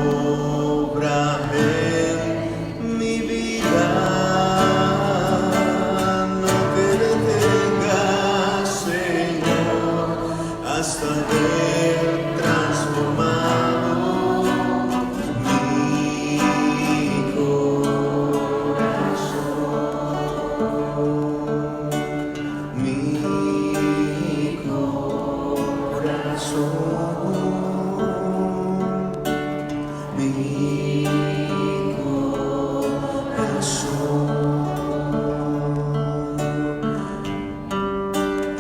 obra en mi vida. No te detengas, Señor, hasta ver transformado mi corazón. Mi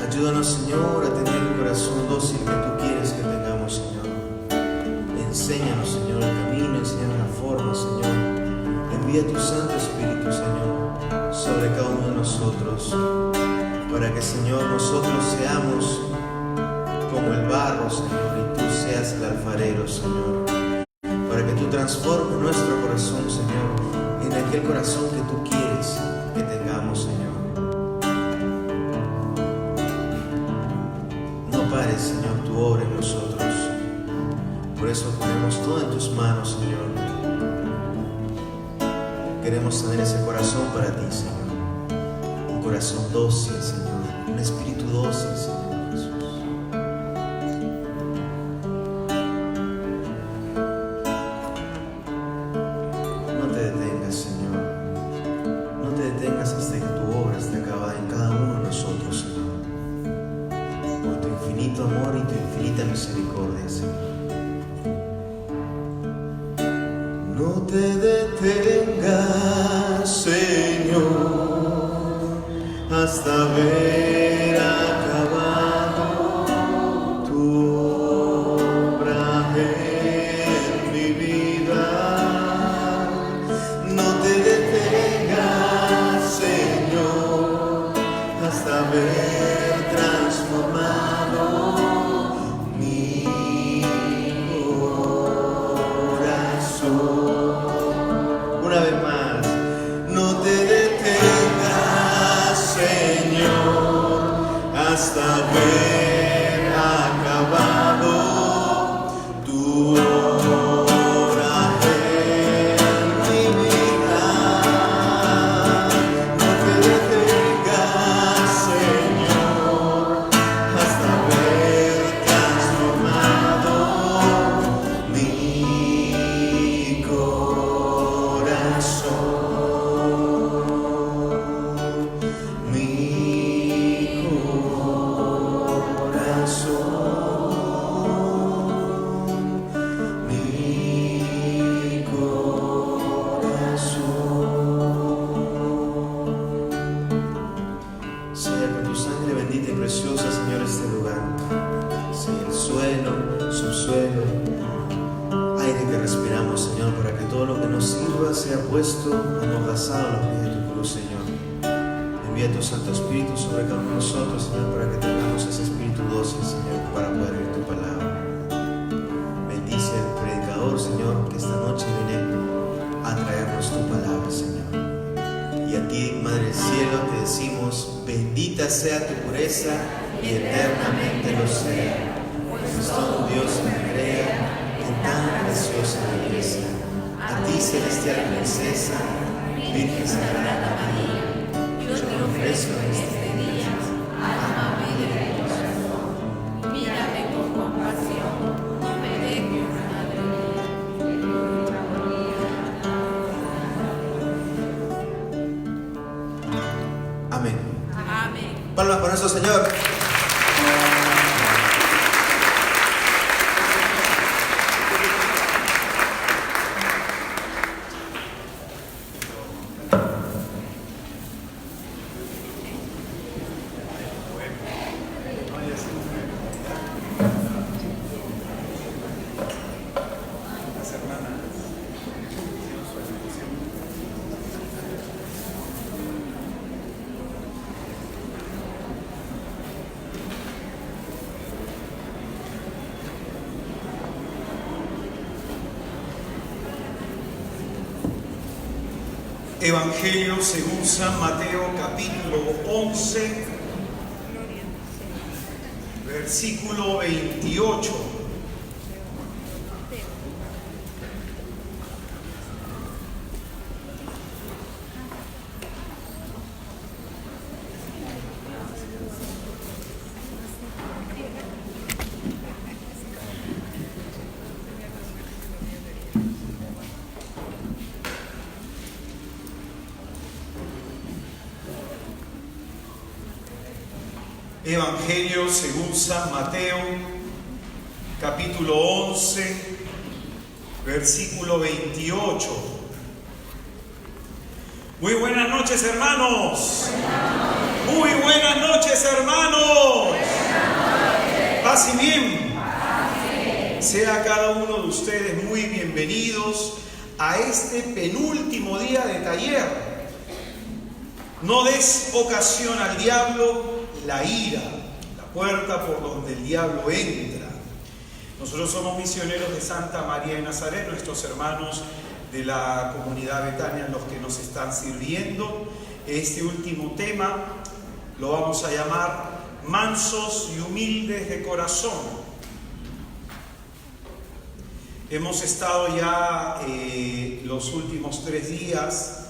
ayúdanos, Señor, a tener el corazón dócil que tú quieres que tengamos, Señor. Enséñanos, Señor, el camino, enséñanos la forma, Señor. Envía tu Santo Espíritu, Señor, sobre cada uno de nosotros, para que, Señor, nosotros seamos como el barro, Señor, y tú seas el alfarero, Señor, para que tú transformes nuestro corazón, Señor, en aquel corazón que tú quieres que tengamos, Señor. No pares, Señor, tu obra en nosotros. Por eso ponemos todo en tus manos, Señor. Queremos tener ese corazón para ti, Señor. Un corazón dócil, Señor. Un espíritu dócil, Señor. Hasta que tu obra esté acabada en cada uno de nosotros, Señor, por tu infinito amor y tu infinita misericordia, Señor. No te detengas, Señor, hasta ver acabado tu obra en mi vida. No te detengas, Señor, hasta ver transformado mi corazón. Una vez más, no te detengas, Señor, hasta ver acabado tu obra en mi vida. No te detengas, Señor, hasta ver transformado mi corazón. Mi sea con tu sangre bendita y preciosa, Señor, este lugar. Sea el suelo, subsuelo, aire que respiramos, Señor, para que todo lo que nos sirva sea puesto amordazado a los pies de tu cruz, Señor. Envía tu Santo Espíritu sobre cada uno de nosotros, Señor, para que tengamos ese espíritu dócil, Señor, para poder oír tu palabra. Bendice al predicador, Señor, que esta noche viene a traernos tu palabra, Señor. Y a ti, Madre del Cielo, te decimos: bendita sea tu pureza y eternamente lo sea, pues todo Dios me crea en tan preciosa belleza. A ti, celestial princesa, Virgen Sagrada María, yo te ofrezco en este día, alma, vida y corazón. Mírame con compasión, no me dejes, Madre mía. Amén. Amén. Palmas por nuestro Señor. Evangelio según San Mateo, capítulo 11, versículo 28. Evangelio según San Mateo, capítulo 11, versículo 28. Muy buenas noches, hermanos. Muy buenas noches, hermanos. Paz y bien. Sea cada uno de ustedes muy bienvenidos a este penúltimo día de taller. No des ocasión al diablo, la ira, la puerta por donde el diablo entra. Nosotros somos misioneros de Santa María de Nazaret, nuestros hermanos de la comunidad Betania, los que nos están sirviendo. Este último tema lo vamos a llamar mansos y humildes de corazón. Hemos estado ya los últimos 3 días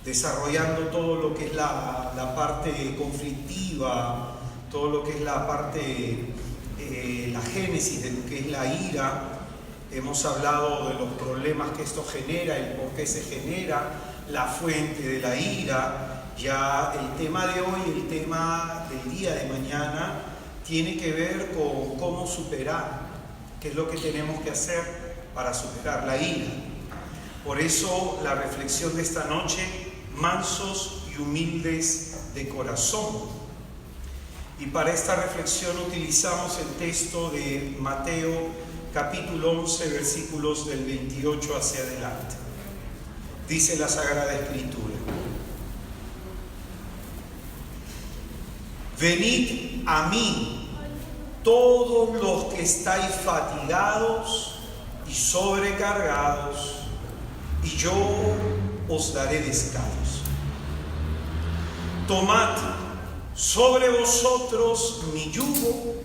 desarrollando todo lo que es la parte conflictiva, todo lo que es la parte, la génesis de lo que es la ira. Hemos hablado de los problemas que esto genera, el por qué se genera, la fuente de la ira. Ya el tema de hoy, el tema del día de mañana, tiene que ver con cómo superar, qué es lo que tenemos que hacer para superar la ira. Por eso la reflexión de esta noche: mansos y humildes de corazón. Y para esta reflexión utilizamos el texto de Mateo capítulo 11, versículos del 28 hacia adelante. Dice la Sagrada Escritura: venid a mí todos los que estáis fatigados y sobrecargados, y yo os daré descanso. Tomad sobre vosotros mi yugo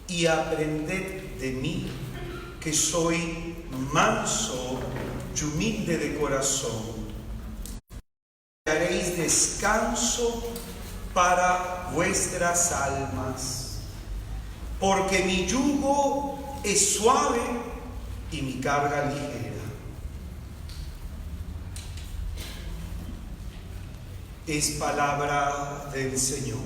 y aprended de mí, que soy manso y humilde de corazón. Y haréis descanso para vuestras almas, porque mi yugo es suave y mi carga ligera. Es palabra del Señor.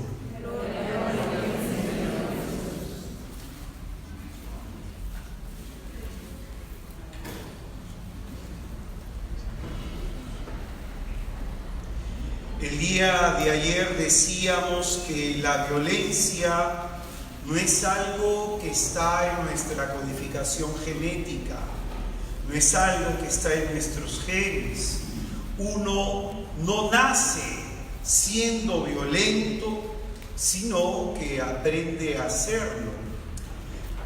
El día de ayer decíamos que la violencia no es algo que está en nuestra codificación genética, no es algo que está en nuestros genes. Uno no nace siendo violento, sino que aprende a hacerlo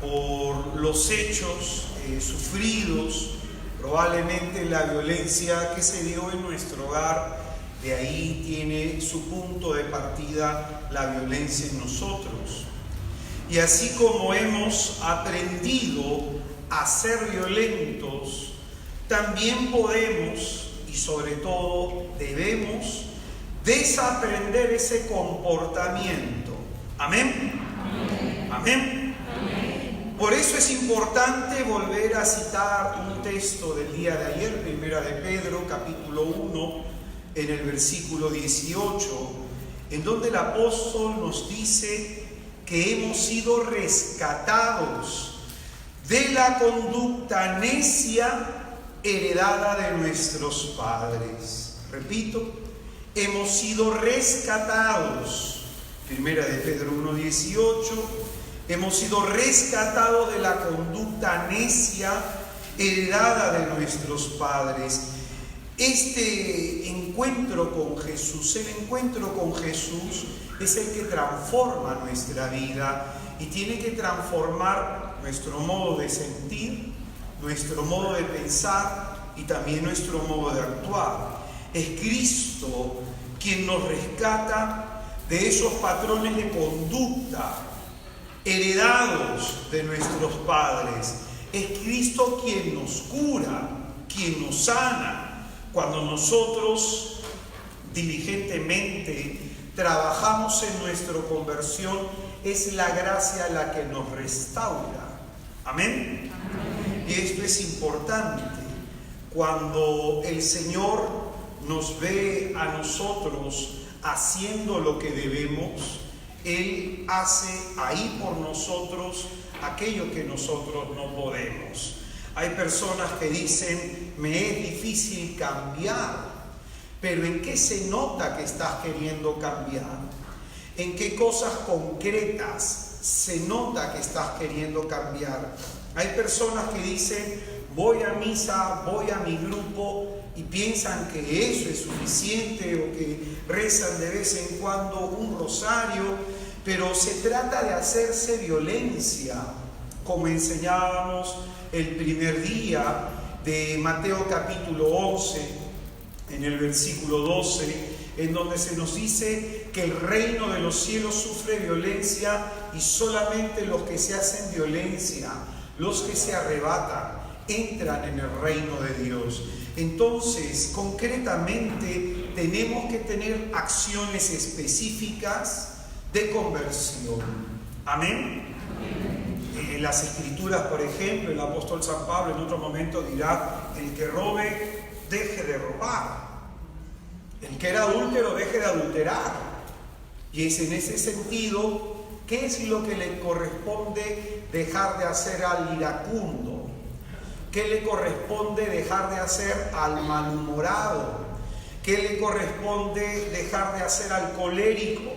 por los hechos sufridos, probablemente la violencia que se dio en nuestro hogar. De ahí tiene su punto de partida la violencia en nosotros. Y así como hemos aprendido a ser violentos, también podemos y sobre todo debemos desaprender ese comportamiento. ¿Amén? Amén. ¿Amén? Amén. Por eso es importante volver a citar un texto del día de ayer, Primera de Pedro, capítulo 1, en el versículo 18, en donde el apóstol nos dice que hemos sido rescatados de la conducta necia heredada de nuestros padres. Repito, hemos sido rescatados. Primera de Pedro 1:18, hemos sido rescatados de la conducta necia heredada de nuestros padres. Este encuentro con Jesús, el encuentro con Jesús es el que transforma nuestra vida y tiene que transformar nuestro modo de sentir, nuestro modo de pensar y también nuestro modo de actuar. Es Cristo quien nos rescata de esos patrones de conducta heredados de nuestros padres. Es Cristo quien nos cura, quien nos sana. Cuando nosotros diligentemente trabajamos en nuestra conversión, es la gracia la que nos restaura. ¿Amén? Amén. Y esto es importante. Cuando el Señor nos ve a nosotros haciendo lo que debemos, Él hace ahí por nosotros aquello que nosotros no podemos. Hay personas que dicen, me es difícil cambiar, pero ¿en qué se nota que estás queriendo cambiar? ¿En qué cosas concretas se nota que estás queriendo cambiar? Hay personas que dicen, voy a misa, voy a mi grupo, y piensan que eso es suficiente, o que rezan de vez en cuando un rosario, pero se trata de hacerse violencia, como enseñábamos el primer día de Mateo capítulo 11, en el versículo 12, en donde se nos dice que el reino de los cielos sufre violencia, y solamente los que se hacen violencia, los que se arrebatan, entran en el reino de Dios. Entonces, concretamente, tenemos que tener acciones específicas de conversión. Amén. En las Escrituras, por ejemplo, el apóstol San Pablo en otro momento dirá, el que robe, deje de robar. El que era adúltero, deje de adulterar. Y es en ese sentido, ¿qué es lo que le corresponde dejar de hacer al iracundo? ¿Qué le corresponde dejar de hacer al malhumorado? ¿Qué le corresponde dejar de hacer al colérico?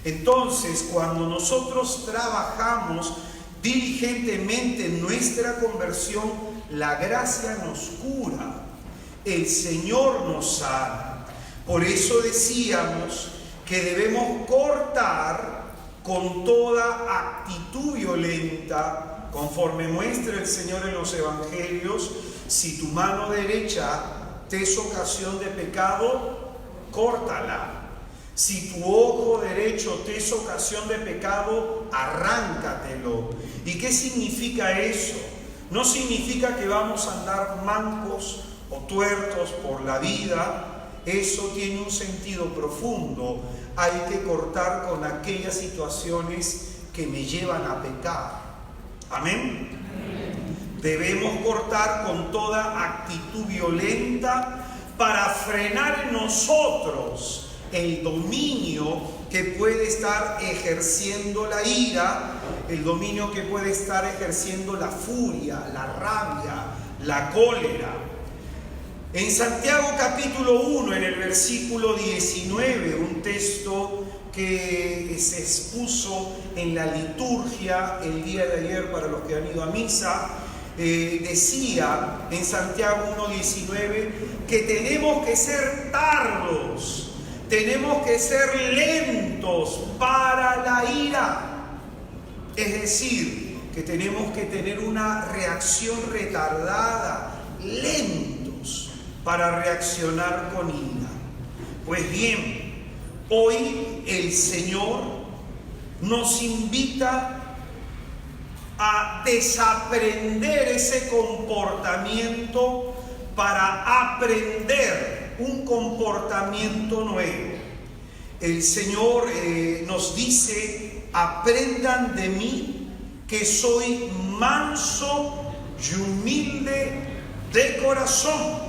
Entonces, cuando nosotros trabajamos diligentemente en nuestra conversión, la gracia nos cura, el Señor nos sana. Por eso decíamos que debemos cortar con toda actitud violenta, conforme muestra el Señor en los Evangelios. Si tu mano derecha te es ocasión de pecado, córtala. Si tu ojo derecho te es ocasión de pecado, arráncatelo. ¿Y qué significa eso? No significa que vamos a andar mancos o tuertos por la vida. Eso tiene un sentido profundo. Hay que cortar con aquellas situaciones que me llevan a pecar. Amén. Debemos cortar con toda actitud violenta para frenar en nosotros el dominio que puede estar ejerciendo la ira, el dominio que puede estar ejerciendo la furia, la rabia, la cólera. En Santiago capítulo 1, en el versículo 19, un texto que se expuso en la liturgia el día de ayer para los que han ido a misa, decía en Santiago 1:19 que tenemos que ser tardos, tenemos que ser lentos para la ira. Es decir, que tenemos que tener una reacción retardada, lentos para reaccionar con ira. Pues bien, hoy el Señor nos invita a desaprender ese comportamiento para aprender un comportamiento nuevo. El Señor nos dice, aprendan de mí que soy manso y humilde de corazón.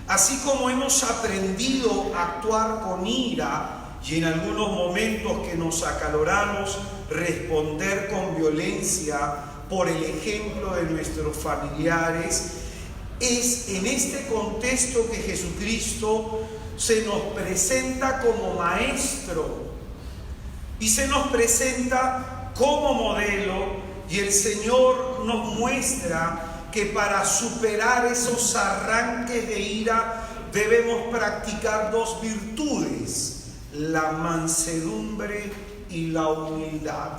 Así como hemos aprendido a actuar con ira y en algunos momentos que nos acaloramos, responder con violencia por el ejemplo de nuestros familiares, es en este contexto que Jesucristo se nos presenta como maestro y se nos presenta como modelo, y el Señor nos muestra que para superar esos arranques de ira debemos practicar dos virtudes: la mansedumbre y la humildad.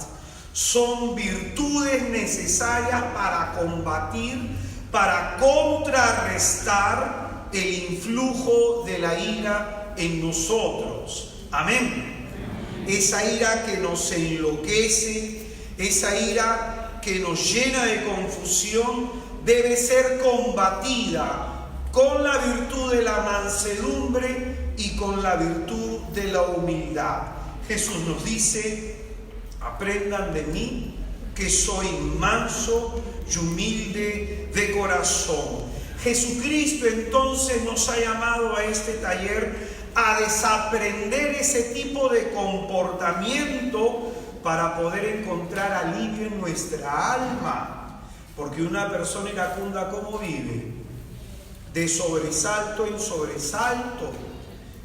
Son virtudes necesarias para combatir, para contrarrestar el influjo de la ira en nosotros. Amén. Esa ira que nos enloquece, esa ira que nos llena de confusión, debe ser combatida con la virtud de la mansedumbre y con la virtud de la humildad. Jesús nos dice, aprendan de mí que soy manso y humilde de corazón. Jesucristo entonces nos ha llamado a este taller a desaprender ese tipo de comportamiento para poder encontrar alivio en nuestra alma. Porque una persona iracunda, ¿cómo vive? De sobresalto en sobresalto.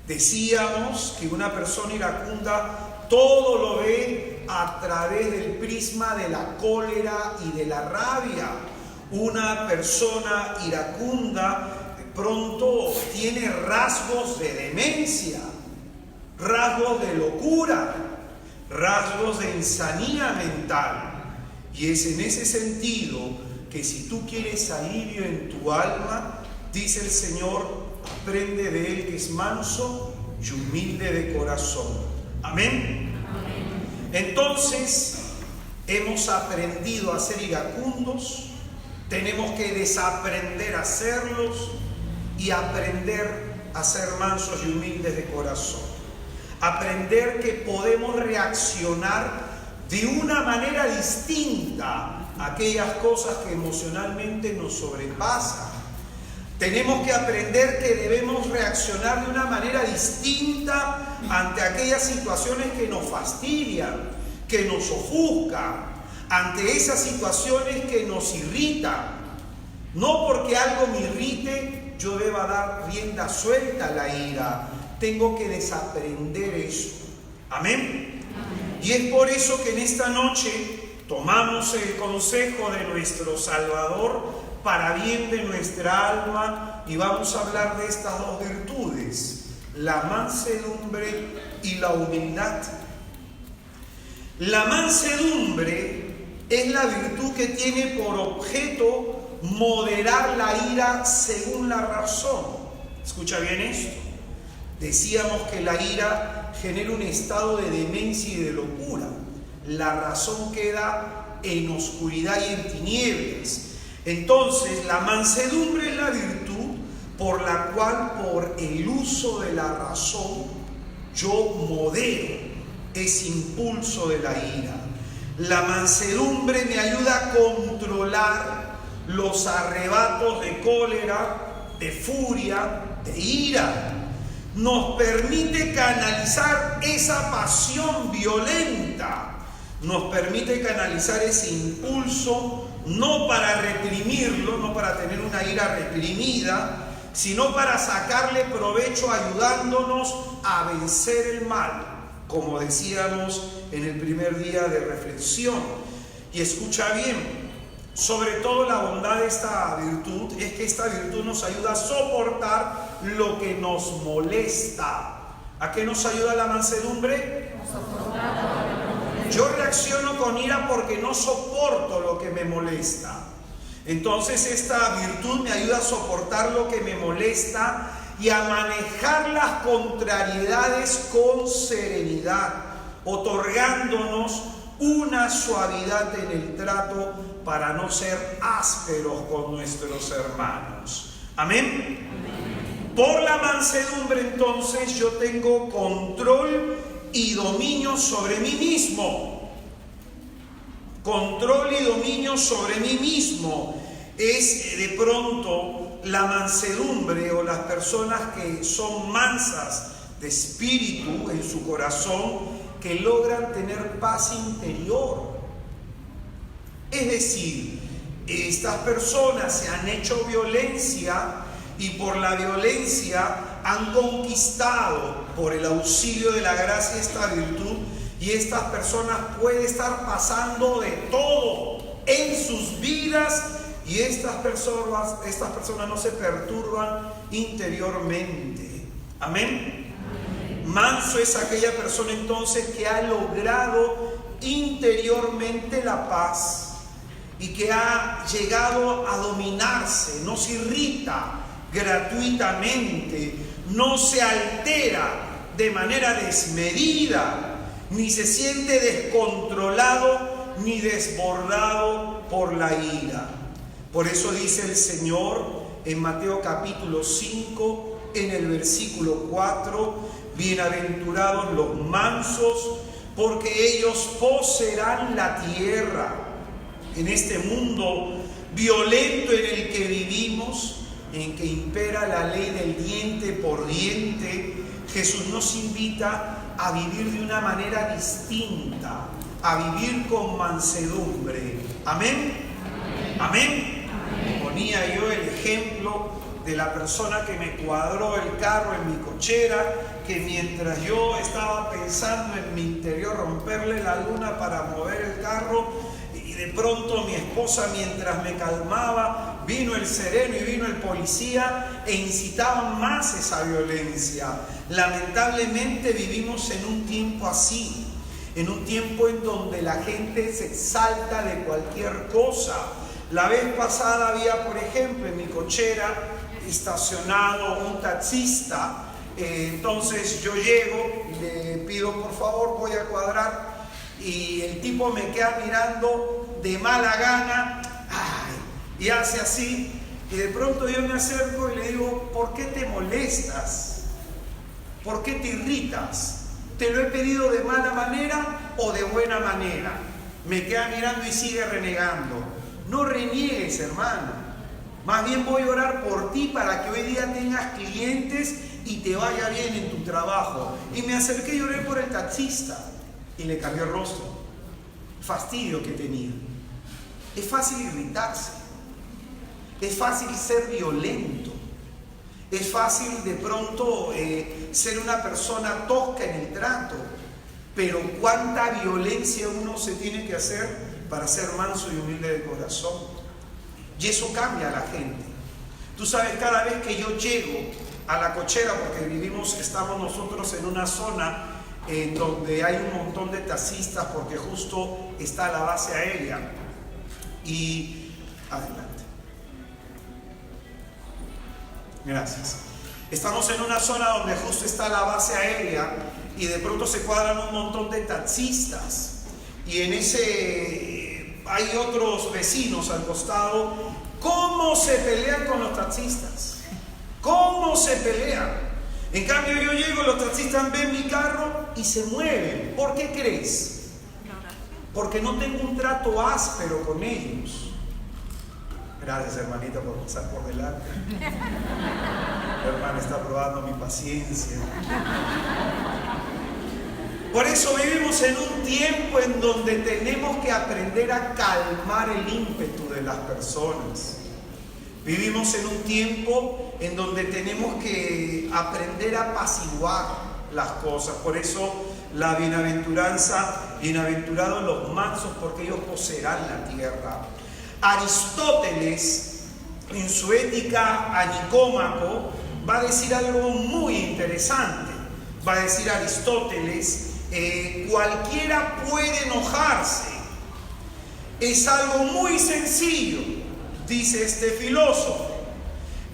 Decíamos que una persona iracunda todo lo ve a través del prisma de la cólera y de la rabia. Una persona iracunda de pronto tiene rasgos de demencia, rasgos de locura, rasgos de insanía mental. Y es en ese sentido que si tú quieres alivio en tu alma, dice el Señor, aprende de Él que es manso y humilde de corazón. Amén. Entonces, hemos aprendido a ser iracundos, tenemos que desaprender a serlos y aprender a ser mansos y humildes de corazón. Aprender que podemos reaccionar de una manera distinta a aquellas cosas que emocionalmente nos sobrepasan. Tenemos que aprender que debemos reaccionar de una manera distinta ante aquellas situaciones que nos fastidian, que nos ofuscan, ante esas situaciones que nos irritan. No porque algo me irrite, yo deba dar rienda suelta a la ira. Tengo que desaprender eso. Amén. Y es por eso que en esta noche tomamos el consejo de nuestro Salvador para bien de nuestra alma y vamos a hablar de estas dos virtudes, la mansedumbre y la humildad. La mansedumbre es la virtud que tiene por objeto moderar la ira según la razón. Escucha bien esto. Decíamos que la ira genera un estado de demencia y de locura. La razón queda en oscuridad y en tinieblas. Entonces, la mansedumbre es la virtud por la cual, por el uso de la razón, yo modero ese impulso de la ira. La mansedumbre me ayuda a controlar los arrebatos de cólera, de furia, de ira. Nos permite canalizar esa pasión violenta. Nos permite canalizar ese impulso, no para reprimirlo, no para tener una ira reprimida, sino para sacarle provecho ayudándonos a vencer el mal, como decíamos en el primer día de reflexión. Y escucha bien, sobre todo la bondad de esta virtud es que esta virtud nos ayuda a soportar lo que nos molesta. ¿A qué nos ayuda la mansedumbre? Yo reacciono con ira porque no soporto lo que me molesta. Entonces esta virtud me ayuda a soportar lo que me molesta y a manejar las contrariedades con serenidad, otorgándonos una suavidad en el trato para no ser ásperos con nuestros hermanos. ¿Amén? Por la mansedumbre entonces yo tengo control y dominio sobre mí mismo. Control y dominio sobre mí mismo es de pronto la mansedumbre o las personas que son mansas de espíritu en su corazón, que logran tener paz interior. Es decir, estas personas se han hecho violencia y por la violencia han conquistado por el auxilio de la gracia esta virtud, y estas personas pueden estar pasando de todo en sus vidas y estas personas no se perturban interiormente. Amén. Manso es aquella persona entonces que ha logrado interiormente la paz y que ha llegado a dominarse, no se irrita gratuitamente, no se altera de manera desmedida, ni se siente descontrolado ni desbordado por la ira. Por eso dice el Señor en Mateo capítulo 5, en el versículo 4, bienaventurados los mansos, porque ellos poseerán la tierra. En este mundo violento en el que vivimos, en que impera la ley del diente por diente, Jesús nos invita a vivir de una manera distinta, a vivir con mansedumbre. ¿Amén? ¿Amén? Amén. Ponía yo el ejemplo de la persona que me cuadró el carro en mi cochera, que mientras yo estaba pensando en mi interior romperle la luna para mover el carro, y de pronto mi esposa, mientras me calmaba, vino el sereno y vino el policía e incitaban más esa violencia. Lamentablemente vivimos en un tiempo así, en un tiempo en donde la gente se exalta de cualquier cosa. La vez pasada había, por ejemplo, en mi cochera estacionado un taxista. Entonces yo llego y le pido, por favor, voy a cuadrar, y el tipo me queda mirando de mala gana, y hace así, y de pronto yo me acerco y le digo, ¿por qué te molestas? ¿Por qué te irritas? ¿Te lo he pedido de mala manera o de buena manera? Me queda mirando y sigue renegando. No reniegues, hermano. Más bien voy a orar por ti para que hoy día tengas clientes y te vaya bien en tu trabajo. Y me acerqué y oré por el taxista y le cambió el rostro. Fastidio que tenía. Es fácil irritarse. Es fácil ser violento. Es fácil de pronto ser una persona tosca en el trato. Pero cuánta violencia uno se tiene que hacer para ser manso y humilde de corazón. Y eso cambia a la gente. Tú sabes, cada vez que yo llego a la cochera, porque estamos nosotros en una zona en donde hay un montón de taxistas, porque justo está la base aérea. Y adelante. Gracias. Estamos en una zona donde justo está la base aérea y de pronto se cuadran un montón de taxistas. Y en ese hay otros vecinos al costado. ¿Cómo se pelean con los taxistas? ¿Cómo se pelean? En cambio yo llego, los taxistas ven mi carro y se mueven. ¿Por qué crees? Porque no tengo un trato áspero con ellos. Gracias, hermanita, por pasar por delante. La hermana está probando mi paciencia. Por eso vivimos en un tiempo en donde tenemos que aprender a calmar el ímpetu de las personas. Vivimos en un tiempo en donde tenemos que aprender a apaciguar las cosas. Por eso la bienaventuranza, bienaventurados los mansos, porque ellos poseerán la tierra. Aristóteles, en su Ética a Nicómaco, va a decir algo muy interesante. Va a decir Aristóteles, cualquiera puede enojarse. Es algo muy sencillo, dice este filósofo,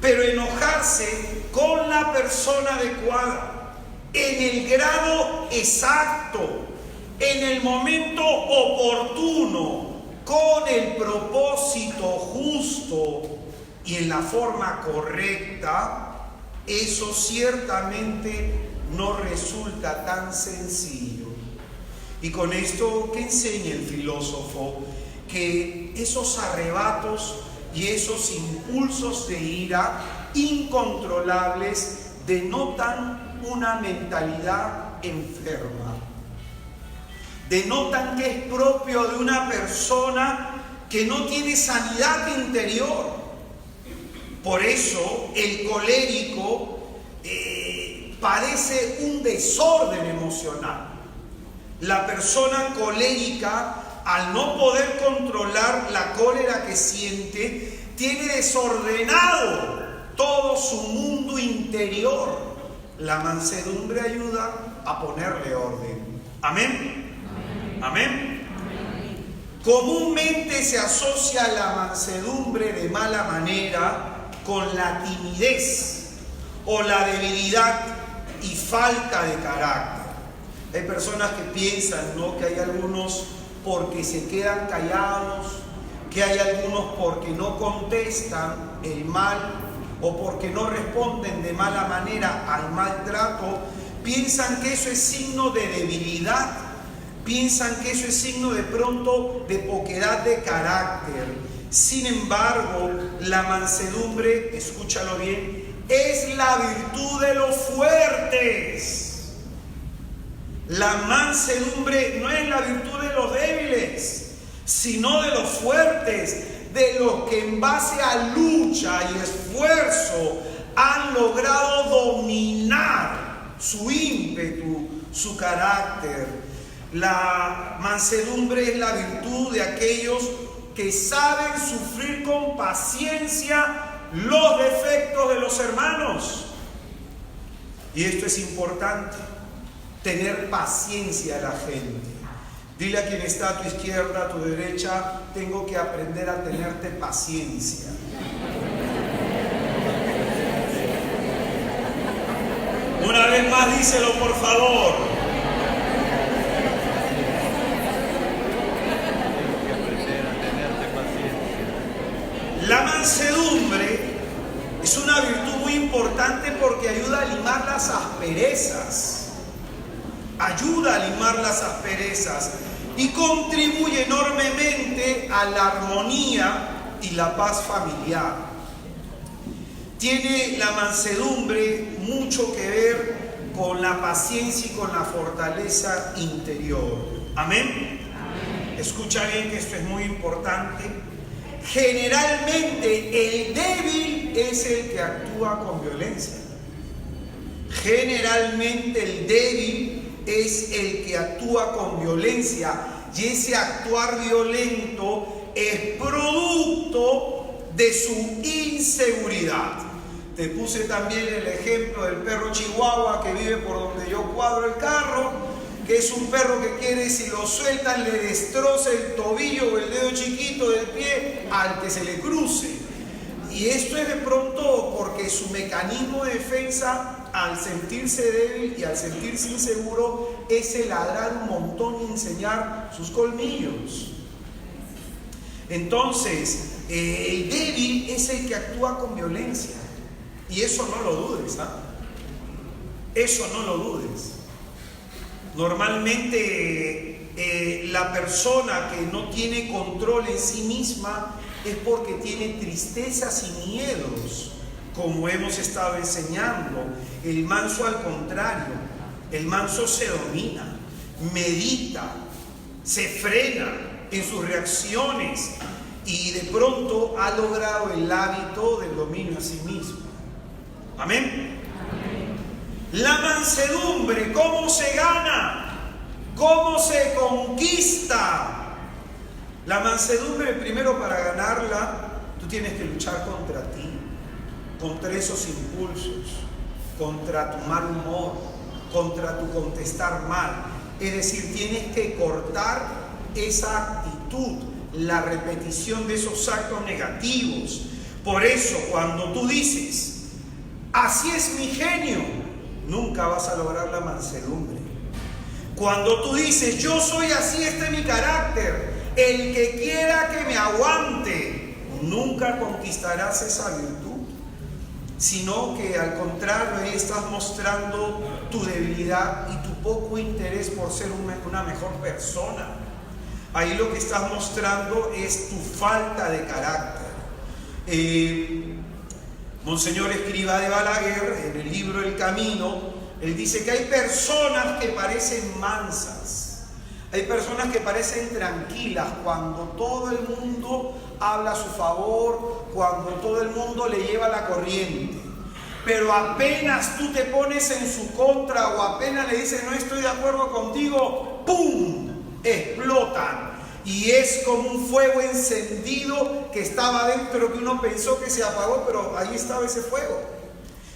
pero enojarse con la persona adecuada, en el grado exacto, en el momento oportuno, con el propósito justo y en la forma correcta, eso ciertamente no resulta tan sencillo. Y con esto, ¿qué enseña el filósofo? Que esos arrebatos y esos impulsos de ira incontrolables denotan una mentalidad enferma. Denotan que es propio de una persona que no tiene sanidad interior. Por eso el colérico padece un desorden emocional. La persona colérica, al no poder controlar la cólera que siente, tiene desordenado todo su mundo interior. La mansedumbre ayuda a ponerle orden. ¿Amén? ¿Amén? Comúnmente se asocia la mansedumbre de mala manera con la timidez o la debilidad y falta de carácter. Hay personas que piensan, ¿no?, que hay algunos porque se quedan callados, que hay algunos porque no contestan el mal o porque no responden de mala manera al maltrato. Piensan que eso es signo de debilidad, piensan que eso es signo de pronto de poquedad de carácter. Sin embargo, la mansedumbre, escúchalo bien, es la virtud de los fuertes. La mansedumbre no es la virtud de los débiles, sino de los fuertes, de los que en base a lucha y esfuerzo han logrado dominar su ímpetu, su carácter. La mansedumbre es la virtud de aquellos que saben sufrir con paciencia los defectos de los hermanos. Y esto es importante, tener paciencia a la gente. Dile a quien está a tu izquierda, a tu derecha, tengo que aprender a tenerte paciencia. Una vez más, díselo por favor. La mansedumbre es una virtud muy importante porque ayuda a limar las asperezas. Ayuda a limar las asperezas y contribuye enormemente a la armonía y la paz familiar. Tiene la mansedumbre mucho que ver con la paciencia y con la fortaleza interior. ¿Amén? Amén. Escucha bien que esto es muy importante. Generalmente el débil es el que actúa con violencia. Generalmente el débil es el que actúa con violencia. Y ese actuar violento es producto de su inseguridad. Te puse también el ejemplo del perro chihuahua que vive por donde yo cuadro el carro, que es un perro que quiere, si lo sueltan, le destroza el tobillo o el dedo chiquito del pie al que se le cruce. Y esto es de pronto porque su mecanismo de defensa, al sentirse débil y al sentirse inseguro, es el ladrar un montón y enseñar sus colmillos. Entonces, el débil es el que actúa con violencia. Y eso no lo dudes, ¿ah? Eso no lo dudes. Normalmente la persona que no tiene control en sí misma es porque tiene tristezas y miedos, como hemos estado enseñando. El manso, al contrario, el manso se domina, medita, se frena en sus reacciones y de pronto ha logrado el hábito del dominio a sí mismo. Amén. La mansedumbre, ¿cómo se gana? ¿Cómo se conquista? La mansedumbre, primero, para ganarla, tú tienes que luchar contra ti, contra esos impulsos, contra tu mal humor, contra tu contestar mal. Es decir, tienes que cortar esa actitud, la repetición de esos actos negativos. Por eso, cuando tú dices, así es mi genio, nunca vas a lograr la mansedumbre. Cuando tú dices, yo soy así, este es mi carácter, el que quiera que me aguante, nunca conquistarás esa virtud, sino que al contrario, estás mostrando tu debilidad y tu poco interés por ser una mejor persona. Ahí lo que estás mostrando es tu falta de carácter. Monseñor Escrivá de Balaguer, en el libro El Camino, él dice que hay personas que parecen mansas, hay personas que parecen tranquilas cuando todo el mundo habla a su favor, cuando todo el mundo le lleva la corriente. Pero apenas tú te pones en su contra o apenas le dices no estoy de acuerdo contigo, ¡pum!, explotan. Y es como un fuego encendido que estaba dentro, que uno pensó que se apagó, pero ahí estaba ese fuego.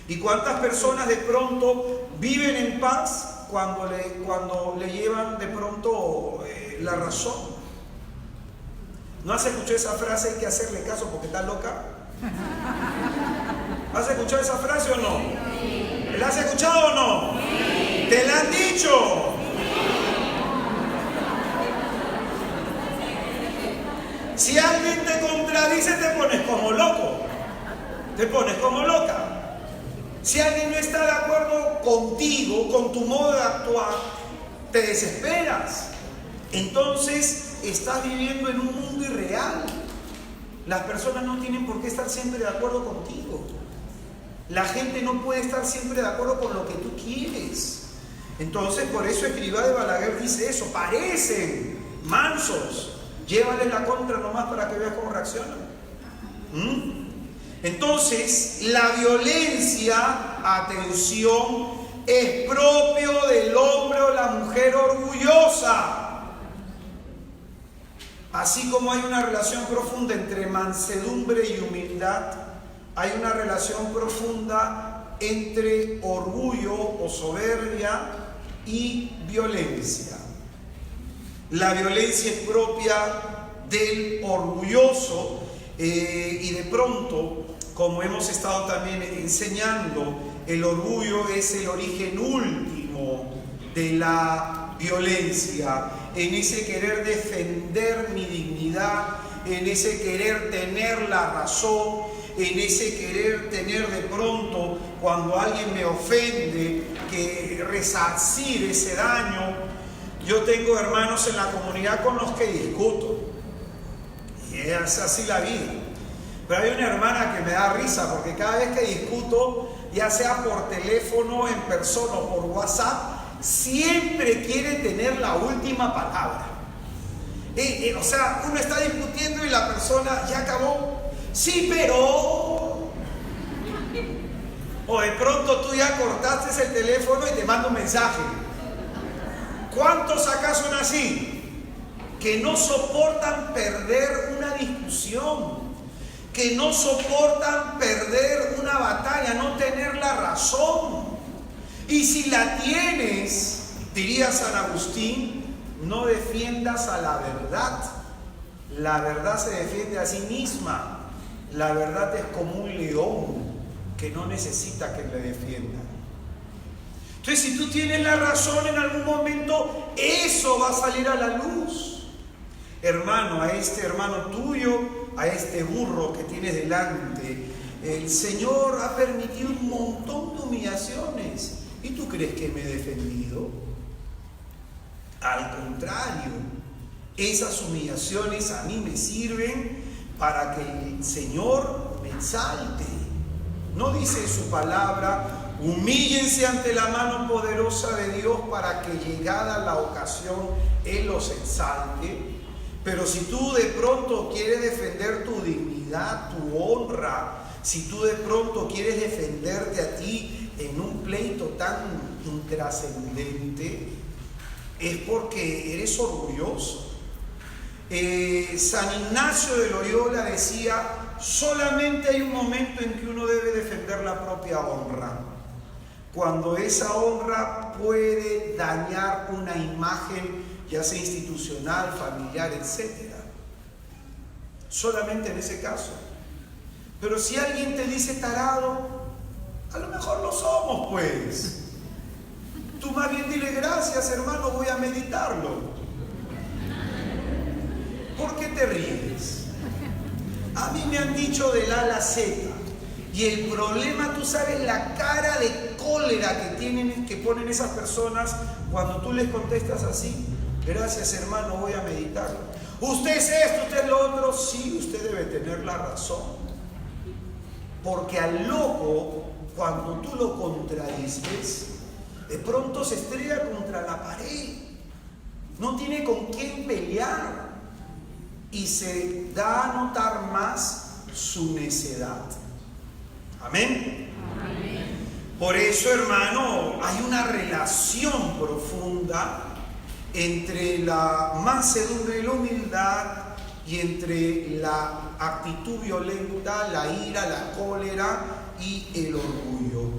¿Y cuántas personas de pronto viven en paz cuando le llevan de pronto la razón? ¿No has escuchado esa frase, hay que hacerle caso porque está loca? ¿Has escuchado esa frase o no? ¿La has escuchado o no? ¿Te la han dicho? Si alguien te contradice, te pones como loco, te pones como loca. Si alguien no está de acuerdo contigo, con tu modo de actuar, te desesperas. Entonces estás viviendo en un mundo irreal. Las personas no tienen por qué estar siempre de acuerdo contigo. La gente no puede estar siempre de acuerdo con lo que tú quieres. Entonces, por eso Escrivá de Balaguer dice eso: parecen mansos, llévales la contra nomás para que veas cómo reaccionan. Entonces, la violencia, atención, es propio del hombre o la mujer orgullosa. Así como hay una relación profunda entre mansedumbre y humildad, hay una relación profunda entre orgullo o soberbia y violencia. La violencia es propia del orgulloso y de pronto, como hemos estado también enseñando, el orgullo es el origen último de la violencia, en ese querer defender mi dignidad, en ese querer tener la razón, en ese querer tener de pronto, cuando alguien me ofende, que resarcir ese daño. Yo tengo hermanos en la comunidad con los que discuto, y es así la vida. Pero hay una hermana que me da risa, porque cada vez que discuto, ya sea por teléfono, en persona o por WhatsApp, siempre quiere tener la última palabra. O sea, uno está discutiendo y la persona ya acabó. Sí, pero... O de pronto tú ya cortaste el teléfono y te manda un mensaje. ¿Cuántos acá son así? Que no soportan perder una discusión, que no soportan perder una batalla, no tener la razón. Y si la tienes, diría San Agustín, no defiendas a la verdad. La verdad se defiende a sí misma. La verdad es como un león que no necesita que le defiendan. Entonces, si tú tienes la razón en algún momento, eso va a salir a la luz. Hermano, a este hermano tuyo, a este burro que tienes delante, el Señor ha permitido un montón de humillaciones. ¿Y tú crees que me he defendido? Al contrario, esas humillaciones a mí me sirven para que el Señor me exalte. ¿No dice su palabra: humíllense ante la mano poderosa de Dios para que llegada la ocasión Él los exalte? Pero si tú de pronto quieres defender tu dignidad, tu honra, si tú de pronto quieres defenderte a ti en un pleito tan intrascendente, es porque eres orgulloso. San Ignacio de Loyola decía: solamente hay un momento en que uno debe defender la propia honra, cuando esa honra puede dañar una imagen, ya sea institucional, familiar, etc. Solamente en ese caso. Pero si alguien te dice tarado, a lo mejor lo somos, pues. Tú más bien dile: gracias, hermano, voy a meditarlo. ¿Por qué te ríes? A mí me han dicho del A a la Z. Y el problema, tú sabes, la cara de cólera que ponen esas personas cuando tú les contestas así: gracias, hermano, voy a meditarlo. Usted es esto, usted es lo otro. Sí, usted debe tener la razón. Porque al loco, cuando tú lo contradices, de pronto se estrella contra la pared. No tiene con quién pelear. Y se da a notar más su necedad. Amén. Amén. Por eso, hermano, hay una relación profunda entre la mansedumbre y la humildad, y entre la actitud violenta, la ira, la cólera y el orgullo.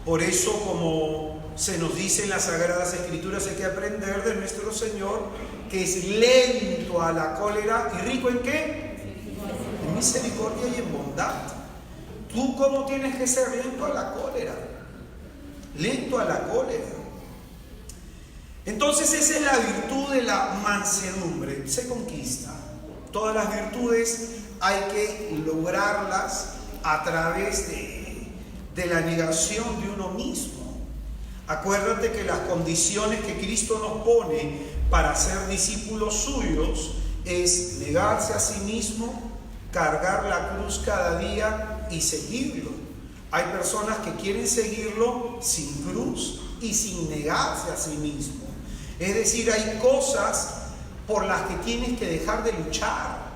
Por eso, como se nos dice en las Sagradas Escrituras, hay que aprender de nuestro Señor, que es lento a la cólera y rico ¿en qué? En misericordia y en bondad. ¿Tú cómo tienes que ser? Lento a la cólera. Lento a la cólera. Entonces esa es la virtud de la mansedumbre. Se conquista. Todas las virtudes hay que lograrlas a través de la negación de uno mismo. Acuérdate que las condiciones que Cristo nos pone para ser discípulos suyos es negarse a sí mismo, cargar la cruz cada día y seguirlo. Hay personas que quieren seguirlo sin cruz y sin negarse a sí mismo. Es decir, hay cosas por las que tienes que dejar de luchar.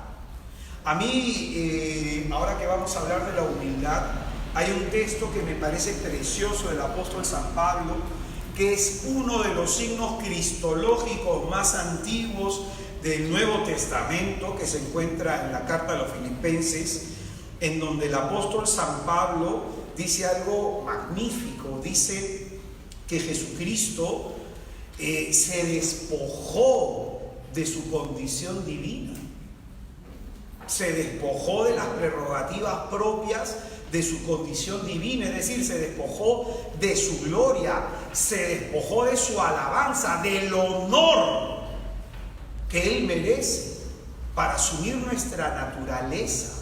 A mí, ahora que vamos a hablar de la humildad, hay un texto que me parece precioso del apóstol San Pablo, que es uno de los signos cristológicos más antiguos del Nuevo Testamento, que se encuentra en la carta a los Filipenses, en donde el apóstol San Pablo dice algo magnífico. Dice que Jesucristo se despojó de su condición divina, se despojó de las prerrogativas propias de su condición divina, es decir, se despojó de su gloria, se despojó de su alabanza, del honor que Él merece para asumir nuestra naturaleza.